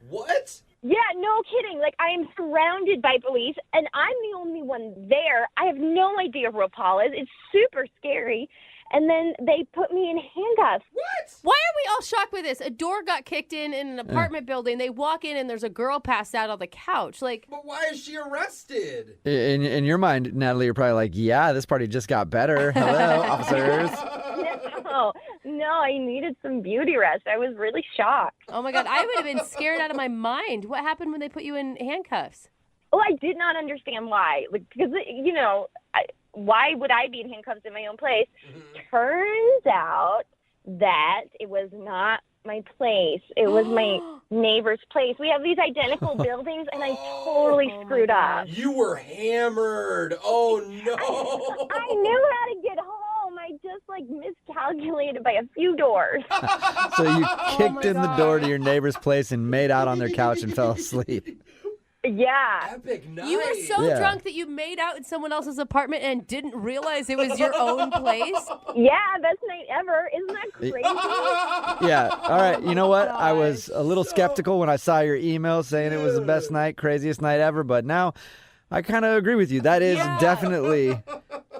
What? Yeah, no kidding. I am surrounded by police, and I'm the only one there. I have no idea where Paul is. It's super scary. And then they put me in handcuffs. What? Why are we all shocked by this? A door got kicked in an apartment building. They walk in, and there's a girl passed out on the couch. But why is she arrested? In your mind, Natalie, you're probably like, yeah, this party just got better. Hello, officers. No, I needed some beauty rest. I was really shocked. Oh, my God. I would have been scared out of my mind. What happened when they put you in handcuffs? Oh, I did not understand why. Because, why would I be in handcuffs in my own place? Turns out that it was not my place. It was my neighbor's place. We have these identical buildings, and I totally screwed up. You were hammered. Oh, no. I knew how to get home. I just, miscalculated by a few doors. So you kicked in the door to your neighbor's place and made out on their couch and fell asleep. Yeah. Epic night. You were so drunk that you made out in someone else's apartment and didn't realize it was your own place? Yeah, best night ever. Isn't that crazy? Yeah. All right. You know what? I was a little skeptical when I saw your email saying it was the best night, craziest night ever, but now I kind of agree with you. That is definitely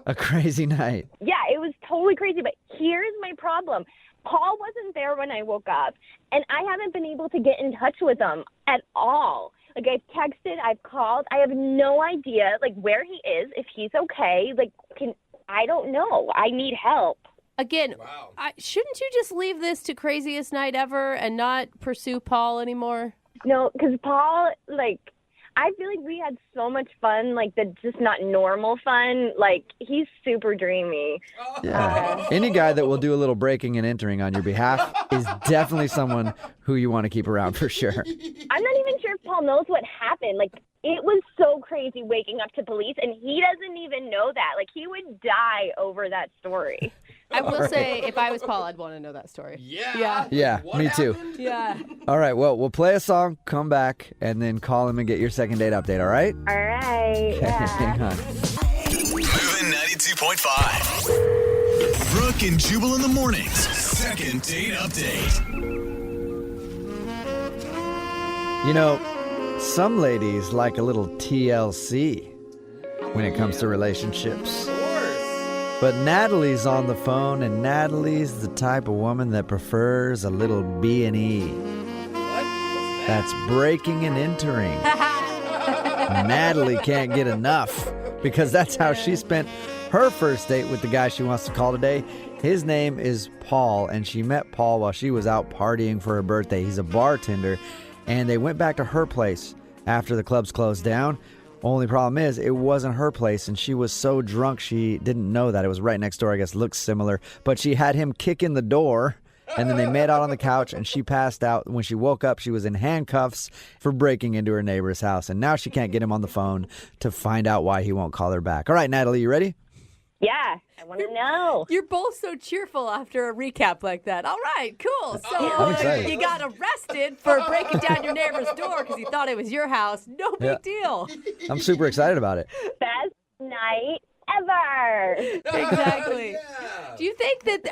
a crazy night. Yeah, it was totally crazy, but here's my problem. Paul wasn't there when I woke up, and I haven't been able to get in touch with him at all. I've texted, I've called. I have no idea, where he is, if he's okay. I don't know. I need help. Again, shouldn't you just leave this to craziest night ever and not pursue Paul anymore? No, because Paul, I feel like we had so much fun, that's just not normal fun. He's super dreamy. Yeah. Any guy that will do a little breaking and entering on your behalf is definitely someone who you want to keep around for sure. I'm not even sure if Paul knows what happened. It was so crazy waking up to police, and he doesn't even know that. He would die over that story. I will say, if I was Paul, I'd want to know that story. Yeah, me too. Yeah. All right, well, we'll play a song, come back, and then call him and get your second date update, all right? All right. Okay, hang on. Moving 92.5. Brooke and Jubal in the mornings. Second date update. You know, some ladies like a little TLC when it comes to relationships. But Natalie's on the phone, and Natalie's the type of woman that prefers a little B&E. That's breaking and entering. Natalie can't get enough because that's how she spent her first date with the guy she wants to call today. His name is Paul, and she met Paul while she was out partying for her birthday. He's a bartender, and they went back to her place after the clubs closed down. Only problem is, it wasn't her place, and she was so drunk she didn't know that. It was right next door, I guess. Looks similar. But she had him kick in the door, and then they made out on the couch, and she passed out. When she woke up, she was in handcuffs for breaking into her neighbor's house, and now she can't get him on the phone to find out why he won't call her back. All right, Natalie, you ready? Yeah, I want to know. You're both so cheerful after a recap like that. All right, cool. So I'm excited. you got arrested for breaking down your neighbor's door because he thought it was your house. No big deal. I'm super excited about it. Best night ever. Exactly. Do you think that,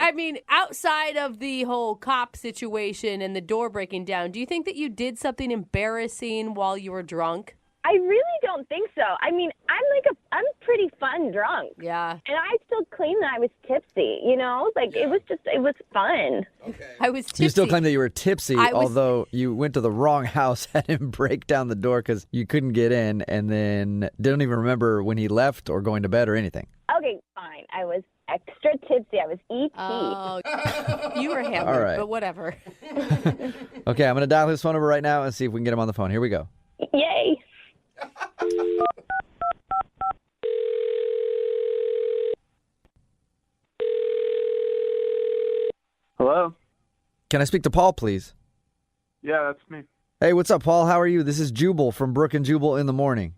outside of the whole cop situation and the door breaking down, do you think that you did something embarrassing while you were drunk? I really don't think so. I mean, I'm pretty fun drunk. Yeah. And I still claim that I was tipsy, you know? Like, it was fun. Okay. I was tipsy. You still claim that you were tipsy, I was- although you went to the wrong house, had him break down the door because you couldn't get in, and then didn't even remember when he left or going to bed or anything. Okay, fine. I was extra tipsy. I was E.T. Oh, you were hammered, All right. but whatever. Okay, I'm going to dial his phone number right now and see if we can get him on the phone. Here we go. Yay. Hello? Can I speak to Paul, please? Yeah, that's me. Hey, what's up, Paul? How are you? This is Jubal from Brooke and Jubal in the morning.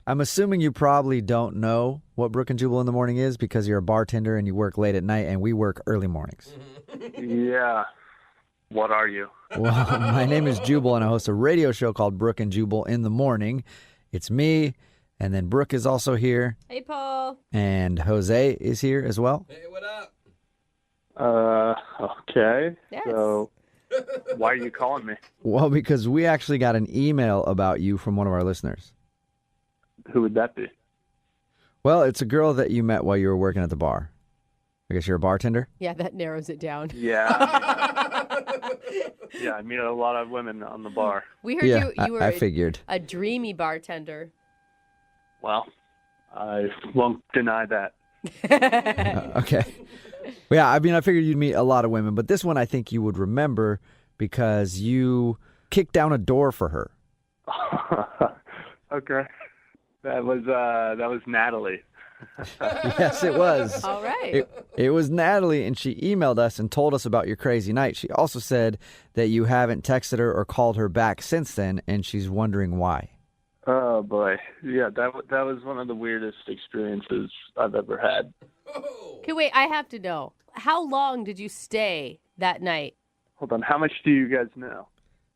I'm assuming you probably don't know what Brooke and Jubal in the morning is because you're a bartender and you work late at night and we work early mornings. Yeah. What are you? Well, my name is Jubal and I host a radio show called Brooke and Jubal in the morning. It's me, and then Brooke is also here, Hey, Paul. and Jose is here as well. Hey, what up? Okay. Yes. So, why are you calling me? Well, because we actually got an email about you from one of our listeners. Who would that be? Well, it's a girl that you met while you were working at the bar. I guess you're a bartender? Yeah, that narrows it down. Yeah. Yeah, I meet a lot of women on the bar. We heard Yeah, you were I figured. a dreamy bartender. Well, I won't deny that. Okay. Well, yeah, I mean, I figured you'd meet a lot of women, but this one I think you would remember because you kicked down a door for her. Okay. That was Natalie. Yes, it was. All right. It was Natalie, and she emailed us and told us about your crazy night. She also said that you haven't texted her or called her back since then, and she's wondering why. Oh boy, yeah, that was one of the weirdest experiences I've ever had. Okay, wait, I have to know. How long did you stay that night? Hold on, how much do you guys know?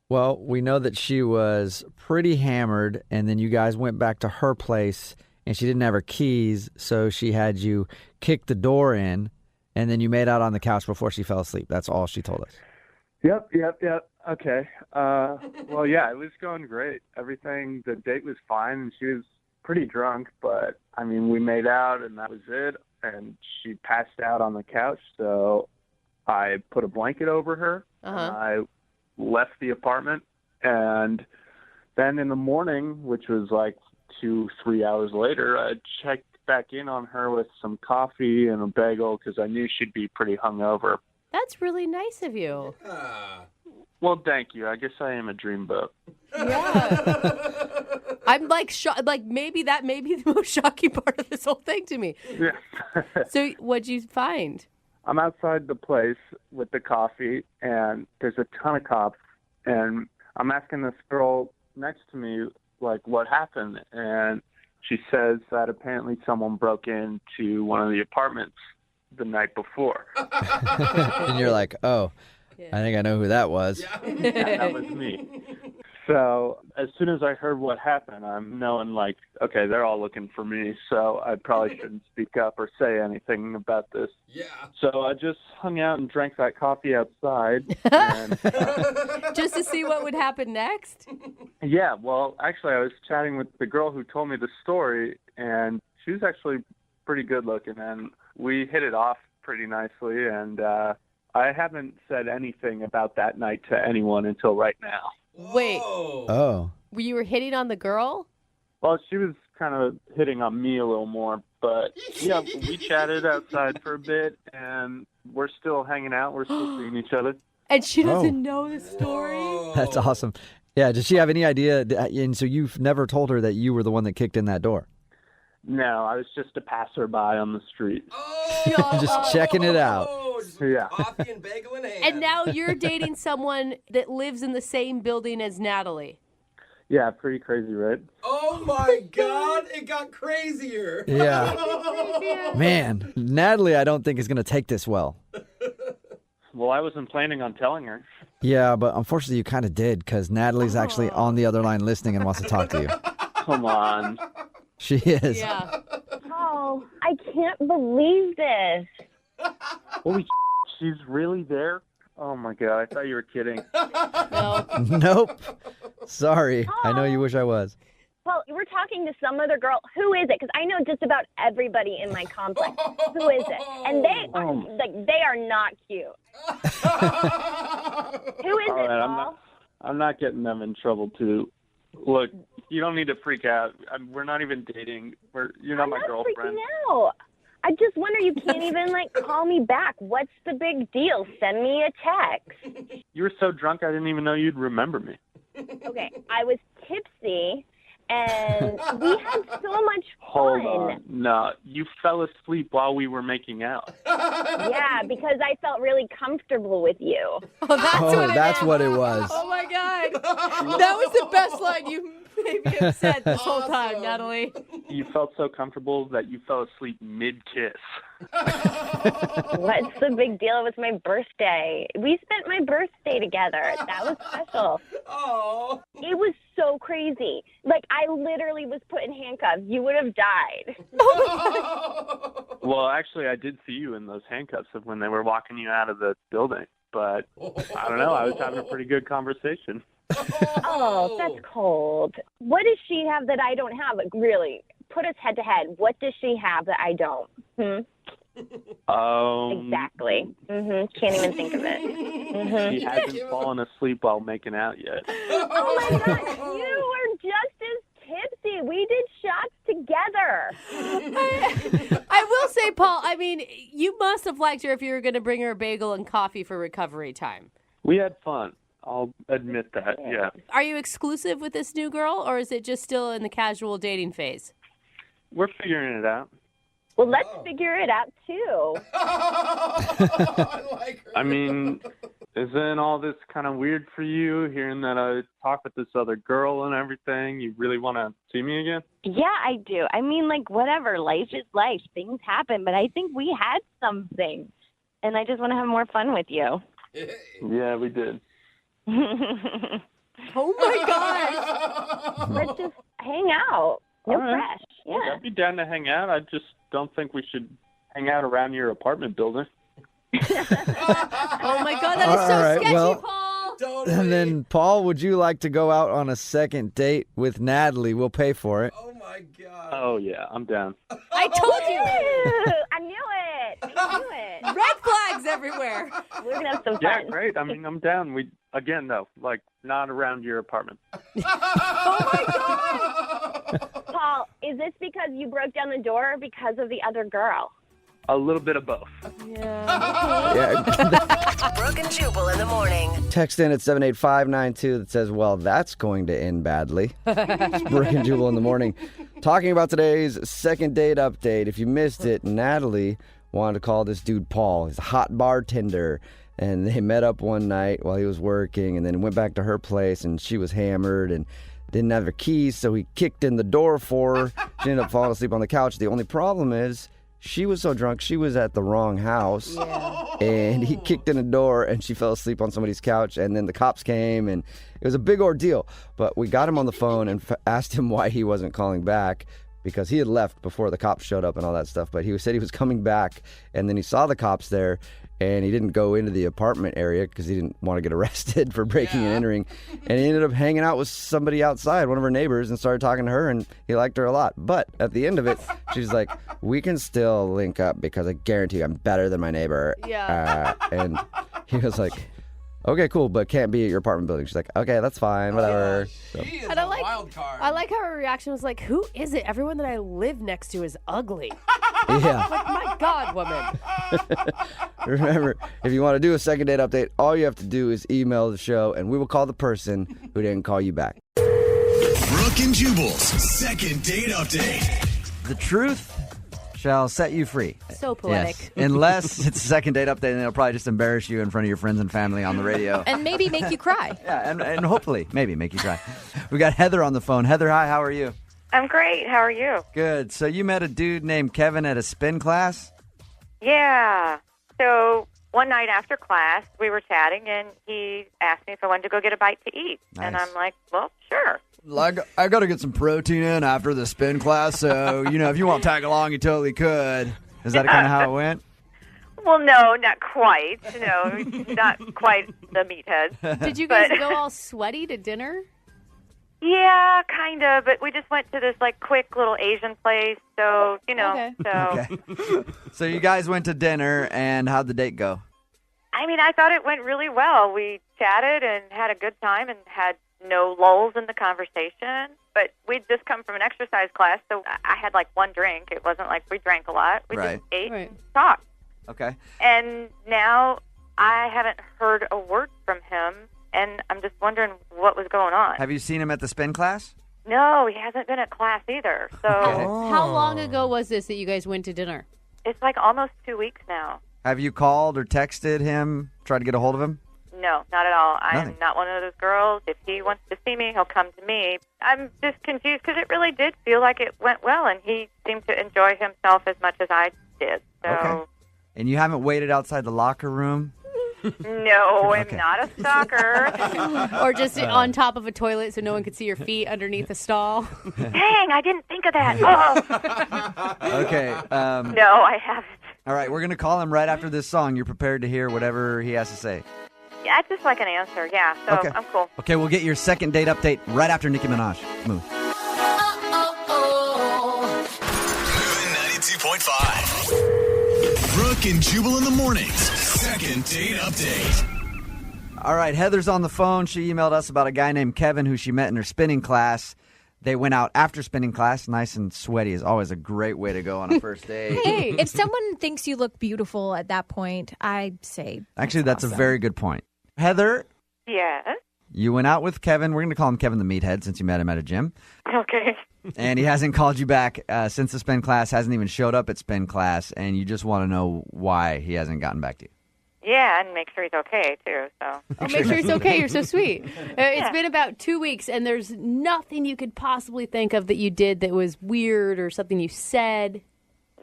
Well, we know that she was pretty hammered, and then you guys went back to her place, and she didn't have her keys, so she had you kick the door in, and then you made out on the couch before she fell asleep. That's all she told us. Yep. Okay. Well, yeah, it was going great. The date was fine, and she was pretty drunk, but, I mean, we made out, and that was it, and she passed out on the couch, so I put a blanket over her, and I left the apartment, and then in the morning, which was like 2-3 hours later, I checked back in on her with some coffee and a bagel because I knew she'd be pretty hungover. That's really nice of you. Well, thank you. I guess I am a dreamboat. Yeah. I'm like, maybe that may be the most shocking part of this whole thing to me. Yeah. So what'd you find? I'm outside the place with the coffee, and there's a ton of cops, and I'm asking this girl next to me, like, what happened? And she says that apparently someone broke into one of the apartments the night before. And you're like, oh, I think I know who that was. Yeah, that was me. So as soon as I heard what happened, I'm knowing, like, okay, they're all looking for me, so I probably shouldn't speak up or say anything about this. Yeah. So I just hung out and drank that coffee outside. And, Just to see what would happen next? yeah, well, actually, I was chatting with the girl who told me the story, and she was actually pretty good looking, and we hit it off pretty nicely, and I haven't said anything about that night to anyone until right now. Wait. Oh. You were hitting on the girl? Well, she was kind of hitting on me a little more, but yeah, we chatted outside for a bit, and we're still hanging out. We're still seeing each other. And she doesn't know the story? That's awesome. Yeah, does she have any idea? And so you've never told her that you were the one that kicked in that door? No, I was just a passerby on the street. Just checking it out. Yeah. Coffee and bagel in hand. And now you're dating someone that lives in the same building as Natalie. Yeah, pretty crazy, right? Oh my God, it got crazier. Yeah. Man, Natalie, I don't think is going to take this well. Well, I wasn't planning on telling her. Yeah, but unfortunately you kind of did because Natalie's actually on the other line listening and wants to talk to you. Come on. She is. Yeah. Oh, I can't believe this. Holy she's really there? Oh my God, I thought you were kidding. No. Nope. Sorry. I know you wish I was. Well, we're talking to some other girl. Who is it? Because I know just about everybody in my complex. Who is it? And they are not cute. Who is it, Paul? I'm not getting them in trouble too. Look, you don't need to freak out. We're not even dating. You're not my girlfriend. No, I just wonder. You can't even call me back. What's the big deal? Send me a text. You were so drunk, I didn't even know you'd remember me. Okay, I was tipsy, and we had so much fun. Hold on. No, you fell asleep while we were making out. Yeah, because I felt really comfortable with you. That's what it was. Oh, my God. That was the best line you maybe have said this whole time, Natalie. You felt so comfortable that you fell asleep mid-kiss. What's the big deal? It was my birthday. We spent my birthday together. That was special. Oh. It was so crazy. I literally was put in handcuffs. You would have died. Well, actually, I did see you in those handcuffs when they were walking you out of the building. But I don't know. I was having a pretty good conversation. Oh, that's cold. What does she have that I don't have? Really, put us head to head. What does she have that I don't? Exactly. Can't even think of it. She hasn't fallen asleep while making out yet. Oh my God, you were just as tipsy. We did shots together. I will say, Paul, I mean, you must have liked her if you were going to bring her a bagel and coffee for recovery time. We had fun. I'll admit that, yeah. Are you exclusive with this new girl, or is it just still in the casual dating phase? We're figuring it out. Well, let's figure it out, too. I mean, isn't all this kind of weird for you, hearing that I talk with this other girl and everything? You really want to see me again? Yeah, I do. I mean, whatever. Life is life. Things happen. But I think we had something. And I just want to have more fun with you. Yeah, we did. Oh, my gosh. Let's just hang out. No pressure. Yeah. Look, I'd be down to hang out. I just don't think we should hang out around your apartment building. Oh, my God. That is so sketchy, Paul. And then, Paul, would you like to go out on a second date with Natalie? We'll pay for it. Oh, my God. Oh, yeah. I'm down. I told you. I knew it. I knew it. Red flags everywhere. We're going to have some fun. Yeah, great. I mean, I'm down. Again, though, not around your apartment. Oh, my God. Paul, is this because you broke down the door or because of the other girl? A little bit of both. Yeah. Brooke and Jubal in the morning. Text in at 78592 that says, well, that's going to end badly. It's Brooke and Jubal in the morning. Talking about today's second date update. If you missed it, Natalie wanted to call this dude Paul. He's a hot bartender. And they met up one night while he was working and then went back to her place and she was hammered and didn't have her keys, so he kicked in the door for her. She ended up falling asleep on the couch. The only problem is she was so drunk, she was at the wrong house. Yeah. And he kicked in the door and she fell asleep on somebody's couch. And then the cops came and it was a big ordeal. But we got him on the phone and asked him why he wasn't calling back because he had left before the cops showed up and all that stuff. But he said he was coming back and then he saw the cops there. And he didn't go into the apartment area because he didn't want to get arrested for breaking and entering. And he ended up hanging out with somebody outside, one of her neighbors, and started talking to her, and he liked her a lot. But at the end of it, she's like, we can still link up because I guarantee you I'm better than my neighbor. Yeah. And he was like, okay, cool, but can't be at your apartment building. She's like, okay, that's fine, whatever. So. And I like how her reaction was like, who is it? Everyone that I live next to is ugly. Yeah. Like, my God, woman. Remember, if you want to do a second date update, all you have to do is email the show, and we will call the person who didn't call you back. Brooke and Jubal's second date update. The truth shall set you free. So poetic. Yes. Unless it's a second date update, and it'll probably just embarrass you in front of your friends and family on the radio. And maybe make you cry. Yeah, and hopefully, maybe make you cry. We got Heather on the phone. Heather, hi, how are you? I'm great. How are you? Good. So you met a dude named Kevin at a spin class? Yeah. So one night after class, we were chatting, and he asked me if I wanted to go get a bite to eat. Nice. And I'm like, well, sure. I got to get some protein in after the spin class, so, if you want to tag along, you totally could. Is that kind of how it went? Well, no, not quite. No, not quite the meathead. Did you guys go all sweaty to dinner? Yeah, kind of, but we just went to this, like, quick little Asian place, so, you know, Okay. So you guys went to dinner, and how'd the date go? I mean, I thought it went really well. We chatted and had a good time and had no lulls in the conversation, but we'd just come from an exercise class, so I had, like, one drink. It wasn't like we drank a lot. We Right. just ate and talked. Okay. And now I haven't heard a word from him, and I'm just wondering what was going on. Have you seen him at the spin class? No, he hasn't been at class either. So How long ago was this that you guys went to dinner? it's like almost 2 weeks now. Have you called or texted him, tried to get a hold of him? No, not at all. I'm Nothing. not one of those girls. If he wants to see me, he'll come to me. I'm just confused because it really did feel like it went well, and he seemed to enjoy himself as much as I did. So Okay. And you haven't waited outside the locker room? no, I'm not a stalker. Or just on top of a toilet so no one could see your feet underneath a stall? Dang, I didn't think of that. Oh. Okay. No, I haven't. All right, we're going to call him right after this song. You're prepared to hear whatever he has to say. Yeah, I'd just like an answer. Yeah, so Okay. I'm cool. Okay, we'll get your second date update right after Nicki Minaj. Smooth. 92.5. Brooke and Jubal in the mornings. Second date update. All right, Heather's on the phone. She emailed us about a guy named Kevin who she met in her spinning class. They went out after spinning class. Nice and sweaty is always a great way to go on a first date. Hey, if someone thinks you look beautiful at that point, I'd say Actually, that's awesome. a very good point. Heather, Yes. you went out with Kevin. We're going to call him Kevin the Meathead since you met him at a gym. Okay. And he hasn't called you back since the spin class, hasn't even showed up at spin class, and you just want to know why he hasn't gotten back to you. Yeah, and make sure he's okay, too. So. Oh, make sure he's okay. You're so sweet. It's been about 2 weeks, and there's nothing you could possibly think of that you did that was weird or something you said.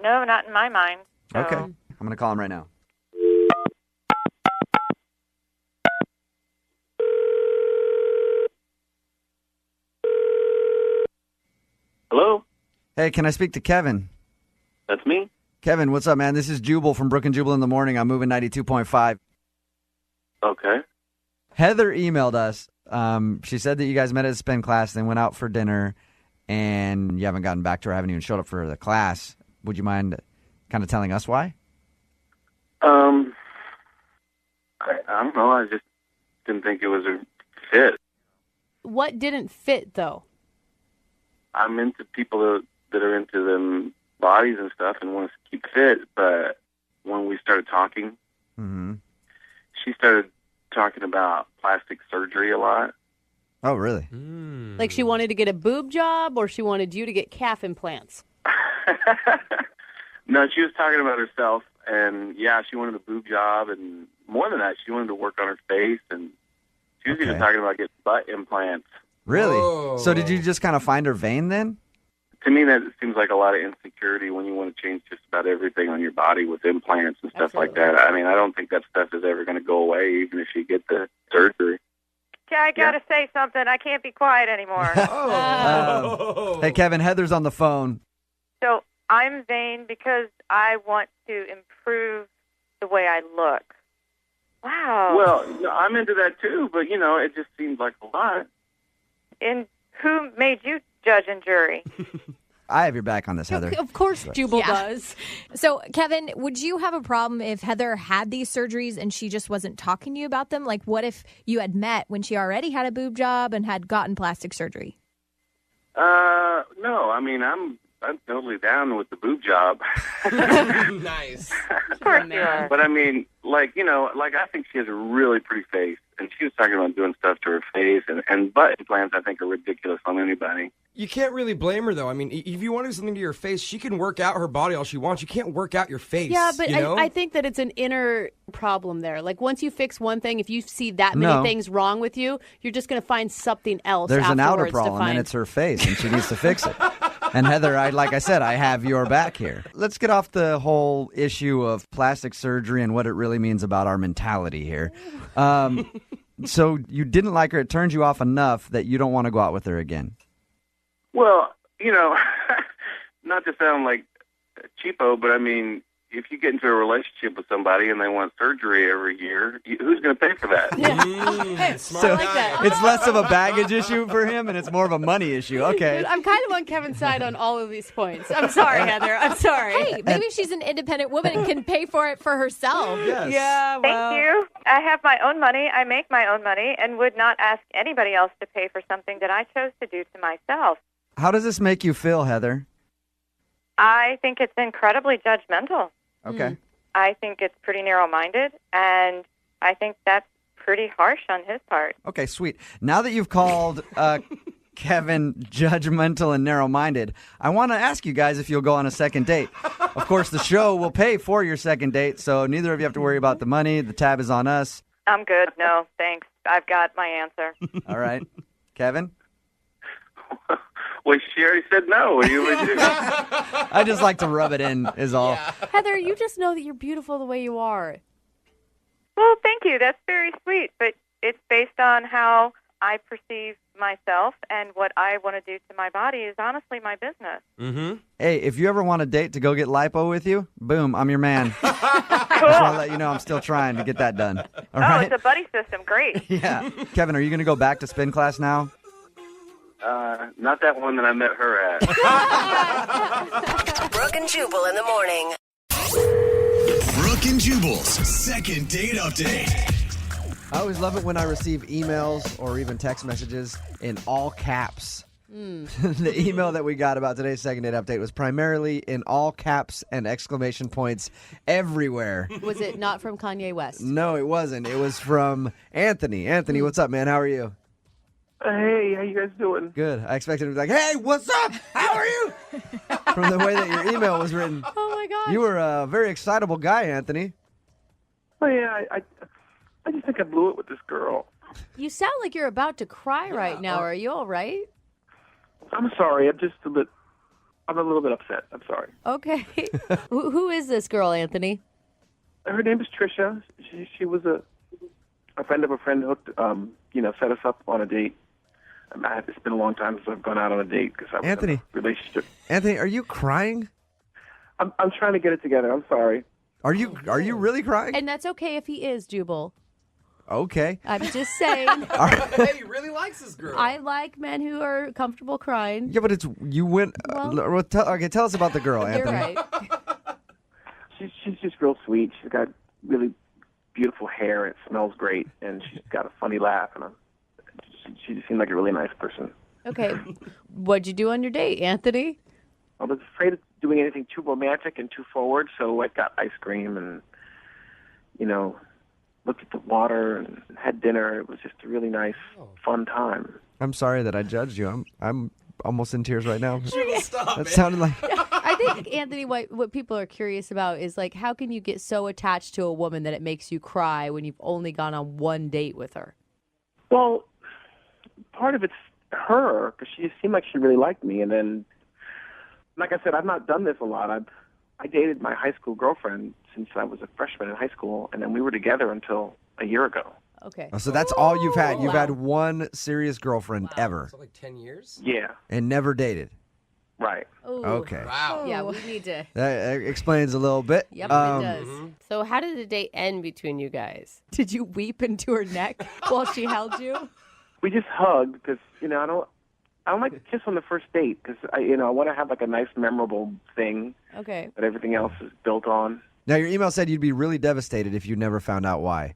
No, not in my mind. So. Okay. I'm going to call him right now. Hello? Hey, can I speak to Kevin? That's me. Kevin, what's up, man? This is Jubal from Brooke and Jubal in the morning. I'm moving 92.5. Okay. Heather emailed us. She said that you guys met at a spin class, then went out for dinner, and you haven't gotten back to her, haven't even showed up for the class. Would you mind kind of telling us why? I don't know. I just didn't think it was a fit. What didn't fit, though? I'm into people that are into them bodies and stuff and want to keep fit, but when we started talking, she started talking about plastic surgery a lot. Oh, really? Like she wanted to get a boob job or she wanted you to get calf implants? No, she was talking about herself, and yeah, she wanted a boob job, and more than that, she wanted to work on her face, and she was even talking about getting butt implants. Really? Whoa. So did you just kind of find her vain then? To me, that seems like a lot of insecurity when you want to change just about everything on your body with implants and stuff like that. I mean, I don't think that stuff is ever going to go away, even if you get the surgery. Okay, I got to say something. I can't be quiet anymore. Hey, Kevin, Heather's on the phone. So I'm vain because I want to improve the way I look. Wow. Well, no, I'm into that too, but, you know, it just seems like a lot. And who made you judge and jury? I have your back on this, Heather. Of course Jubal does. So, Kevin, would you have a problem if Heather had these surgeries and she just wasn't talking to you about them? Like, what if you had met when she already had a boob job and had gotten plastic surgery? No, I mean, I'm totally down with the boob job. Nice. Of course you are. But I mean, like, you know, like I think she has a really pretty face, and she was talking about doing stuff to her face, and butt implants I think are ridiculous on anybody. You can't really blame her, though. I mean, if you want to do something to your face, she can work out her body all she wants. You can't work out your face. Yeah, but you know? I think that it's an inner problem there. Like, once you fix one thing, if you see that many No. things wrong with you, you're just going to find something else There's an outer afterwards to problem, find. and it's her face, and she needs to fix it. And Heather, like I said, I have your back here. Let's get off the whole issue of plastic surgery and what it really means about our mentality here. So you didn't like her. It turned you off enough that you don't want to go out with her again. Well, you know, not to sound like cheapo, but I mean, if you get into a relationship with somebody and they want surgery every year, who's going to pay for that? So it's less of a baggage issue for him, and it's more of a money issue. Okay. Dude, I'm kind of on Kevin's side on all of these points. I'm sorry, Heather. I'm sorry. Hey, maybe she's an independent woman and can pay for it for herself. Yes. Yeah, well. Thank you. I have my own money. I make my own money and would not ask anybody else to pay for something that I chose to do to myself. How does this make you feel, Heather? I think it's incredibly judgmental. Okay. I think it's pretty narrow-minded, and I think that's pretty harsh on his part. Okay, sweet. Now that you've called Kevin judgmental and narrow-minded, I want to ask you guys if you'll go on a second date. Of course, the show will pay for your second date, so neither of you have to worry about the money. The tab is on us. I'm good. No, thanks. I've got my answer. All right. Kevin? Well, she already said no. What do you do? I just like to rub it in, is all. Heather, you just know that you're beautiful the way you are. Well, thank you. That's very sweet, but it's based on how I perceive myself, and what I want to do to my body is honestly my business. Mm-hmm. Hey, if you ever want a date to go get lipo with you, boom, I'm your man. Just want to let you know I'm still trying to get that done. All right? It's a buddy system. Great. Yeah. Kevin, are you going to go back to spin class now? Not that one that I met her at. Brooke and Jubal in the morning. Brooke and Jubal's second date update. I always love it when I receive emails or even text messages in all caps. The email that we got about today's second date update was primarily in all caps and exclamation points everywhere. Was it not from Kanye West? No, it wasn't. It was from Anthony. Anthony, what's up, man? How are you? Hey, how you guys doing? Good. I expected him to be like, hey, what's up? How are you? From the way that your email was written. Oh, my gosh. You were a very excitable guy, Anthony. Oh, yeah, I just think I blew it with this girl. You sound like you're about to cry right now. Are you all right? I'm sorry. I'm a little bit upset. I'm sorry. Okay. Who is this girl, Anthony? Her name is Trisha. She was a friend of a friend hooked, set us up on a date. It's been a long time since I've gone out on a date because I was in a relationship. Anthony, are you crying? I'm trying to get it together. I'm sorry. Are you really crying? And that's okay if he is, Jubal. Okay. I'm just saying. Hey, he really likes this girl. I like men who are comfortable crying. Yeah, but you went. Tell us about the girl, Anthony. You're right. She's just real sweet. She's got really beautiful hair. It smells great, and she's got a funny laugh. And she just seemed like a really nice person. Okay. What'd you do on your date, Anthony? I was afraid of doing anything too romantic and too forward, so I got ice cream and, looked at the water and had dinner. It was just a really nice, fun time. I'm sorry that I judged you. I'm almost in tears right now. Stop, that sounded like... I think, Anthony, what people are curious about is, like, how can you get so attached to a woman that it makes you cry when you've only gone on one date with her? Well, part of it's her, because she seemed like she really liked me. And then, like I said, I've not done this a lot. I dated my high school girlfriend since I was a freshman in high school, and then we were together until a year ago. Okay. So that's all you've had. You've had one serious girlfriend ever. So like 10 years? Yeah. And never dated. Right. Ooh. Okay. Wow. Yeah, we need to. That explains a little bit. Yep, it does. So how did the date end between you guys? Did you weep into her neck while she held you? We just hugged because, I don't like to kiss on the first date because, I want to have like a nice, memorable thing Okay. that everything else is built on. Now, your email said you'd be really devastated if you never found out why.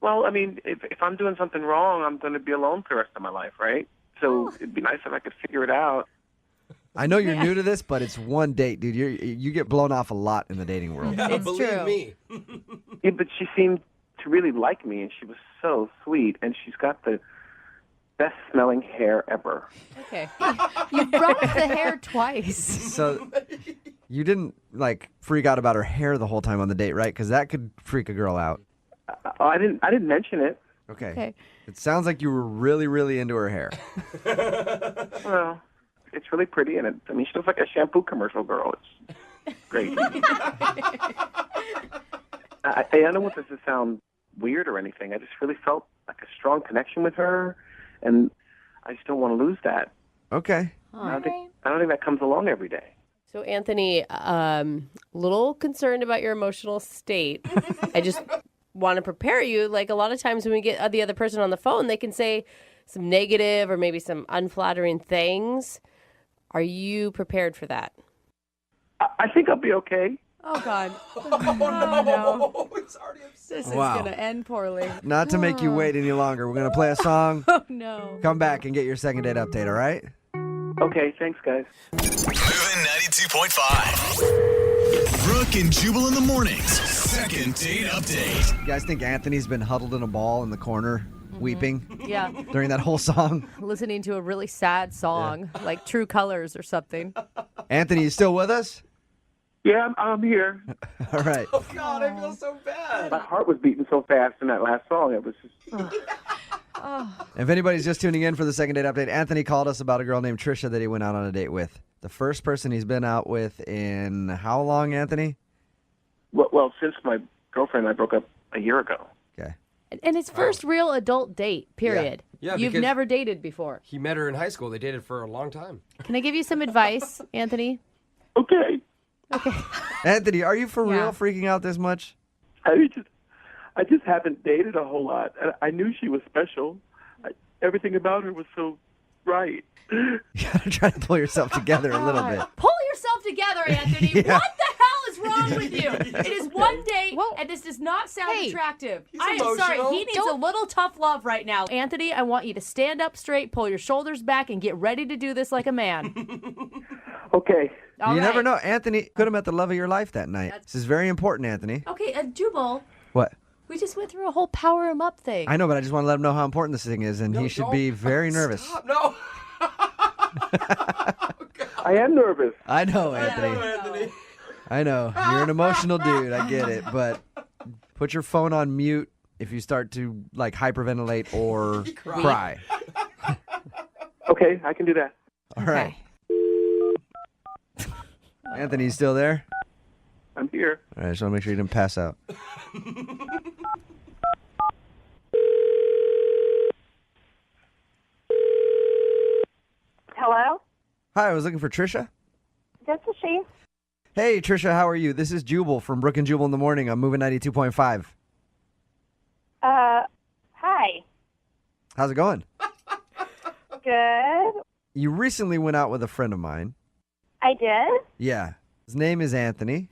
Well, I mean, if I'm doing something wrong, I'm going to be alone for the rest of my life, right? So it'd be nice if I could figure it out. I know you're new to this, but it's one date, dude. You get blown off a lot in the dating world. It's Believe true. me. Yeah, but she seemed to really like me, and she was so sweet, and she's got the best smelling hair ever. Okay. You brought up the hair twice. So you didn't freak out about her hair the whole time on the date, right? Because that could freak a girl out. I didn't mention it. Okay. It sounds like you were really, really into her hair. Well, it's really pretty, and she looks like a shampoo commercial girl. It's great. I don't want this to sound weird or anything. I just really felt like a strong connection with her, and I just don't want to lose that. Okay. I don't think that comes along every day. So, Anthony, little concerned about your emotional state. I just want to prepare you. Like, a lot of times when we get the other person on the phone, they can say some negative or maybe some unflattering things. Are you prepared for that? I think I'll be okay. Oh, God. No. It's already upset. This is Wow. going to end poorly. Not to make you wait any longer. We're going to play a song. Oh, no. Come back and get your second date update, all right? Okay, thanks, guys. Moving 92.5. Brooke and Jubal in the mornings. Second date update. You guys think Anthony's been huddled in a ball in the corner weeping Yeah. during that whole song? Listening to a really sad song, like True Colors or something. Anthony, you still with us? Yeah, I'm here. All right. Oh, God, I feel so bad. My heart was beating so fast in that last song. It was just... If anybody's just tuning in for the second date update, Anthony called us about a girl named Trisha that he went out on a date with. The first person he's been out with in how long, Anthony? Well, since my girlfriend and I broke up a year ago. Okay. And his first real adult date, period. Yeah, You've because- never dated before. He met her in high school. They dated for a long time. Can I give you some advice, Anthony? Okay. Okay. Anthony, are you for Yeah. real freaking out this much? I just haven't dated a whole lot. I knew she was special. Everything about her was so right. You gotta try to pull yourself together a little bit. Pull yourself together, Anthony. Yeah. What the hell is wrong with you? It is one date, and this does not sound attractive. I am sorry. emotional. He needs a little tough love right now. Anthony, I want you to stand up straight, pull your shoulders back, and get ready to do this like a man. Okay. All You right. never know. Anthony could have met the love of your life that night. This is very important, Anthony. Okay, Jubal, What? we just went through a whole power him up thing. I know, but I just want to let him know how important this thing is, and he should be very nervous. Stop. No. I am nervous. I know, Anthony. I know. You're an emotional dude. I get it. But put your phone on mute if you start to, like, hyperventilate or cry. Okay, I can do that. All right. Anthony, you still there? I'm here. All right, I just want to make sure you didn't pass out. Hello? Hi, I was looking for Trisha. This is she. Hey, Trisha, how are you? This is Jubal from Brooke and Jubal in the morning. I'm moving 92.5. Hi. How's it going? Good. You recently went out with a friend of mine. I did? Yeah. His name is Anthony.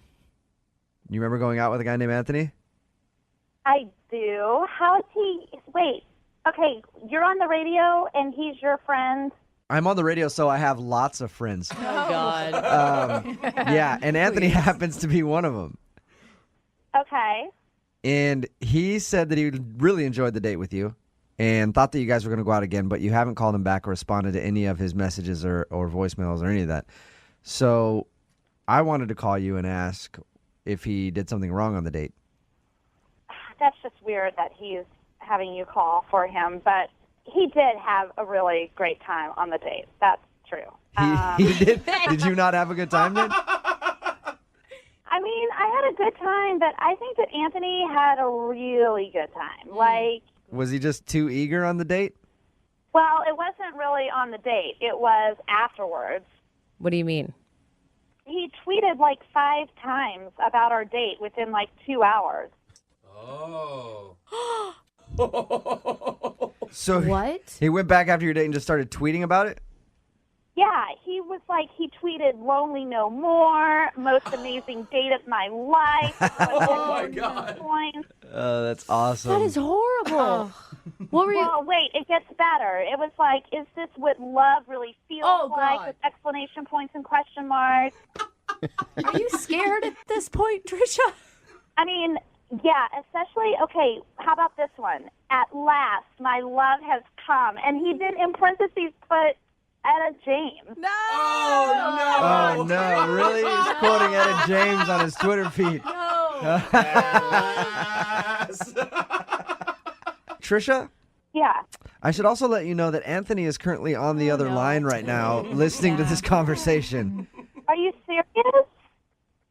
You remember going out with a guy named Anthony? I do. How is he? Wait. Okay, you're on the radio and he's your friend. I'm on the radio, so I have lots of friends. Oh, God. Yeah, and Anthony happens to be one of them. Okay. And he said that he really enjoyed the date with you and thought that you guys were going to go out again, but you haven't called him back or responded to any of his messages or voicemails or any of that. So I wanted to call you and ask if he did something wrong on the date. That's just weird that he's having you call for him, but he did have a really great time on the date. That's true. He did? Did you not have a good time then? I mean, I had a good time, but I think that Anthony had a really good time. Like, Was he just too eager on the date? well, it wasn't really on the date. It was afterwards. What do you mean? He tweeted like 5 times about our date within like 2 hours. Oh. So what? He went back after your date and just started tweeting about it? Yeah, he was like, he tweeted "Lonely No More," most amazing date of my life. Oh, my God. Oh, that's awesome. That is horrible. What were you? Well, wait, it gets better. It was like, is this what love really feels like? With exclamation points and question marks. Are you scared at this point, Trisha? I mean, yeah, especially, okay, how about this one? At last, my love has come. And he did, in parentheses, put Etta James. No! Oh, no. Really? He's quoting Etta James on his Twitter feed. No. Trisha? Yeah. I should also let you know that Anthony is currently on the other line right now listening to this conversation. Are you serious?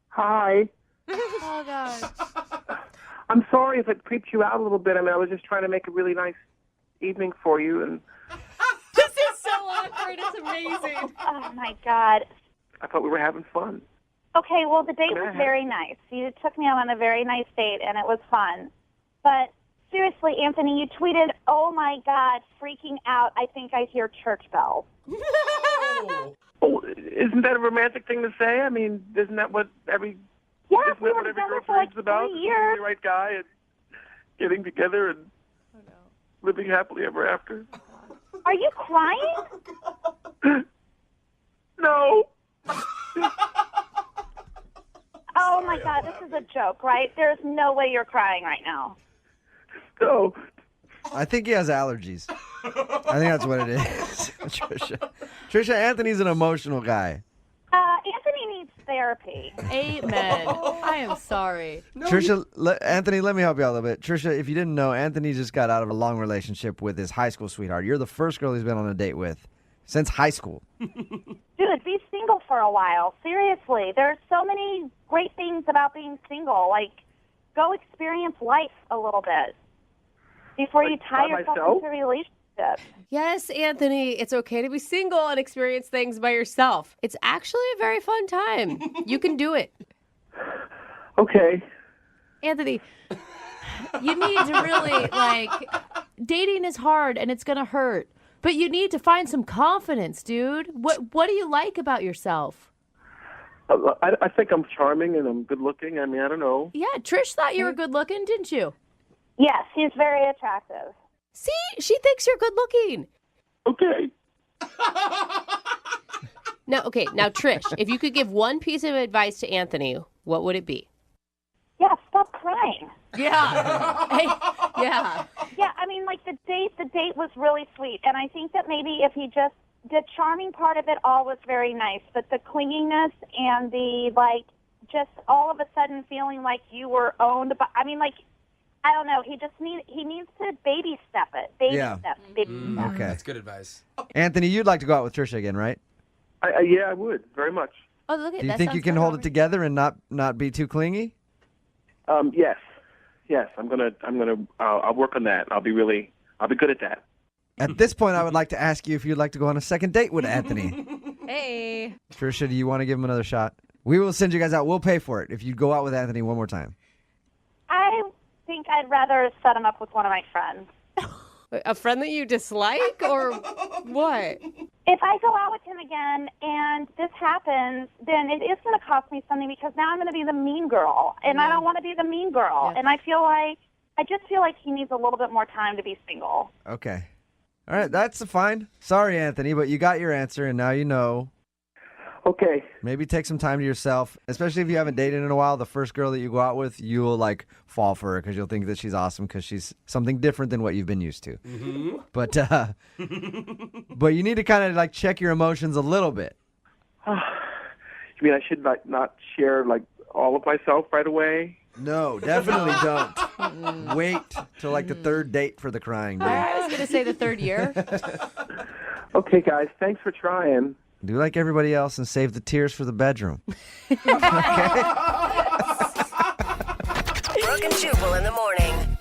Hi. Oh, God. I'm sorry if it creeped you out a little bit. I mean, I was just trying to make a really nice evening for you. And This is so awkward. It's amazing. Oh, my God. I thought we were having fun. Okay, well, the date was very nice. You took me out on a very nice date, and it was fun. But seriously, Anthony, you tweeted, "Oh my God, freaking out! I think I hear church bells." Oh, isn't that a romantic thing to say? I mean, isn't that what every isn't we that were what every together girl for like dreams about? 3 years. The right guy and getting together and living happily ever after. Are you crying? No. Oh my God, this is a joke, right? There's no way you're crying right now. No. I think he has allergies. I think that's what it is. Trisha, Anthony's an emotional guy. Anthony needs therapy. Amen. I am sorry. Trisha, Anthony, let me help you out a little bit. Trisha, if you didn't know, Anthony just got out of a long relationship with his high school sweetheart. You're the first girl he's been on a date with since high school. Dude, be single for a while. Seriously. There's so many great things about being single. Like, go experience life a little bit before you tie yourself into a relationship. Yes, Anthony, it's okay to be single and experience things by yourself. It's actually a very fun time. You can do it. Okay. Anthony, you need to really, dating is hard and it's going to hurt. But you need to find some confidence, dude. What do you like about yourself? I think I'm charming and I'm good looking. I mean, I don't know. Yeah, Trish thought you were good looking, didn't you? Yes, he's very attractive. See, she thinks you're good looking. Okay. Now, Trish, if you could give one piece of advice to Anthony, what would it be? Yeah, stop crying. Yeah. Yeah. Yeah, I mean, the date was really sweet, and I think that maybe if he just, the charming part of it all was very nice, but the clinginess and the, just all of a sudden feeling like you were owned by, I don't know. He needs to baby step it. Baby step. Okay. That's good advice. Anthony, you'd like to go out with Trisha again, right? Yeah, I would very much. Oh, look at that. Do you think you can hold it together and not be too clingy? Yes. I'll work on that. I'll be good at that. At this point, I would like to ask you if you'd like to go on a second date with Anthony. Hey. Trisha, do you want to give him another shot? We will send you guys out. We'll pay for it if you go out with Anthony one more time. I think I'd rather set him up with one of my friends. A friend that you dislike or what? If I go out with him again and this happens, then it is going to cost me something because now I'm going to be the mean girl, and I don't want to be the mean girl. Yeah. And I just feel like he needs a little bit more time to be single. Okay. All right, that's fine. Sorry, Anthony, but you got your answer, and now you know. Okay. Maybe take some time to yourself, especially if you haven't dated in a while. The first girl that you go out with, you will fall for her because you'll think that she's awesome because she's something different than what you've been used to. Mm-hmm. But you need to kind of check your emotions a little bit. You mean I should not share all of myself right away? No, definitely don't. Wait till the third date for the crying. Dude. I was going to say the third year. Okay, guys, thanks for trying. Do like everybody else and save the tears for the bedroom. Brooke and Jubal in the morning.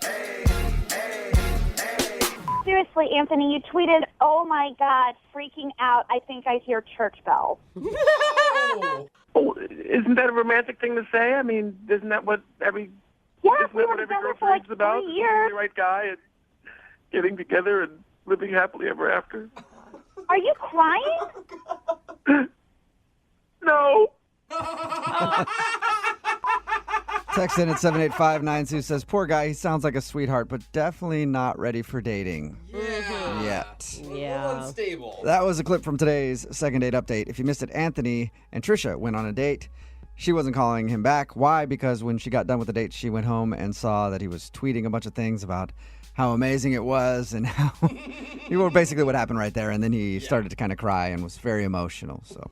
Seriously, Anthony, you tweeted, "Oh my God, freaking out! I think I hear church bells." Oh, isn't that a romantic thing to say? I mean, isn't that what every we isn't were that what every together girl for like dreams about? 3 years. The right guy and getting together and living happily ever after. Are you crying? No. Text in at 78592 says, poor guy, he sounds like a sweetheart, but definitely not ready for dating. Yet. Yeah. Unstable. That was a clip from today's second date update. If you missed it, Anthony and Trisha went on a date. She wasn't calling him back. Why? Because when she got done with the date, she went home and saw that he was tweeting a bunch of things about how amazing it was and how basically what happened right there. And then he started to kind of cry and was very emotional. So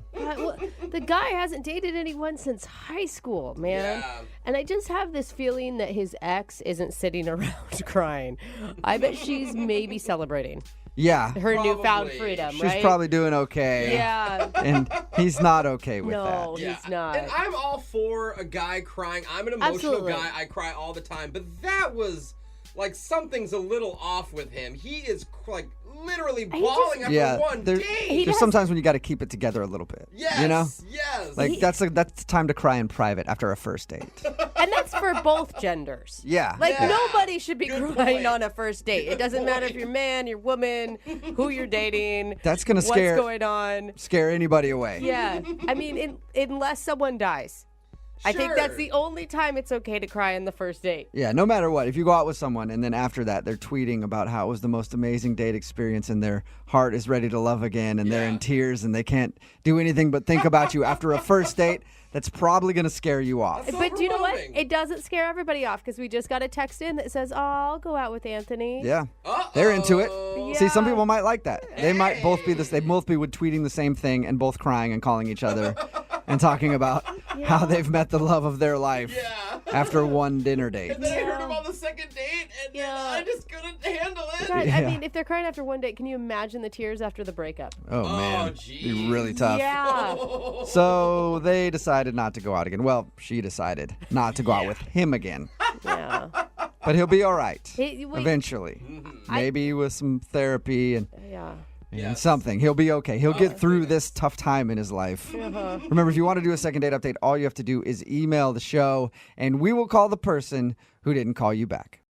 the guy hasn't dated anyone since high school, man. Yeah. And I just have this feeling that his ex isn't sitting around crying. I bet she's maybe celebrating. Yeah. Her newfound freedom, She's right? She's probably doing okay. Yeah. And he's not okay with that. No, he's not. And I'm all for a guy crying. I'm an emotional guy. I cry all the time. But that was... something's a little off with him. He is literally bawling after one date. There's sometimes when you got to keep it together a little bit. Yes, you know? yes. Like that's time to cry in private after a first date. And that's for both genders. Yeah. Like, nobody should be crying on a first date. It doesn't matter if you're man, you're woman, who you're dating. That's going to what's going on. Scare anybody away. Yeah. I mean, unless someone dies. I think that's the only time it's okay to cry on the first date. Yeah, no matter what. If you go out with someone and then after that they're tweeting about how it was the most amazing date experience and their heart is ready to love again and they're in tears and they can't do anything but think about you after a first date, that's probably going to scare you off. But do you know what? It doesn't scare everybody off because we just got a text in that says, "Oh, I'll go out with Anthony." Yeah. They're into it. See, some people might like that. They might both be this. They both be tweeting the same thing and both crying and calling each other and talking about how they've met the love of their life after one dinner date. And then I heard him on the second date, and then I just couldn't handle it. God, I mean, if they're crying after one date, can you imagine the tears after the breakup? Oh man, it'd be really tough. Yeah. So they decided not to go out again. Well, she decided not to go out with him again. Yeah. But he'll be all right Wait. eventually. Maybe with some therapy and Yeah. something. He'll be okay. He'll get through this tough time in his life. Remember, if you want to do a second date update, all you have to do is email the show, and we will call the person who didn't call you back.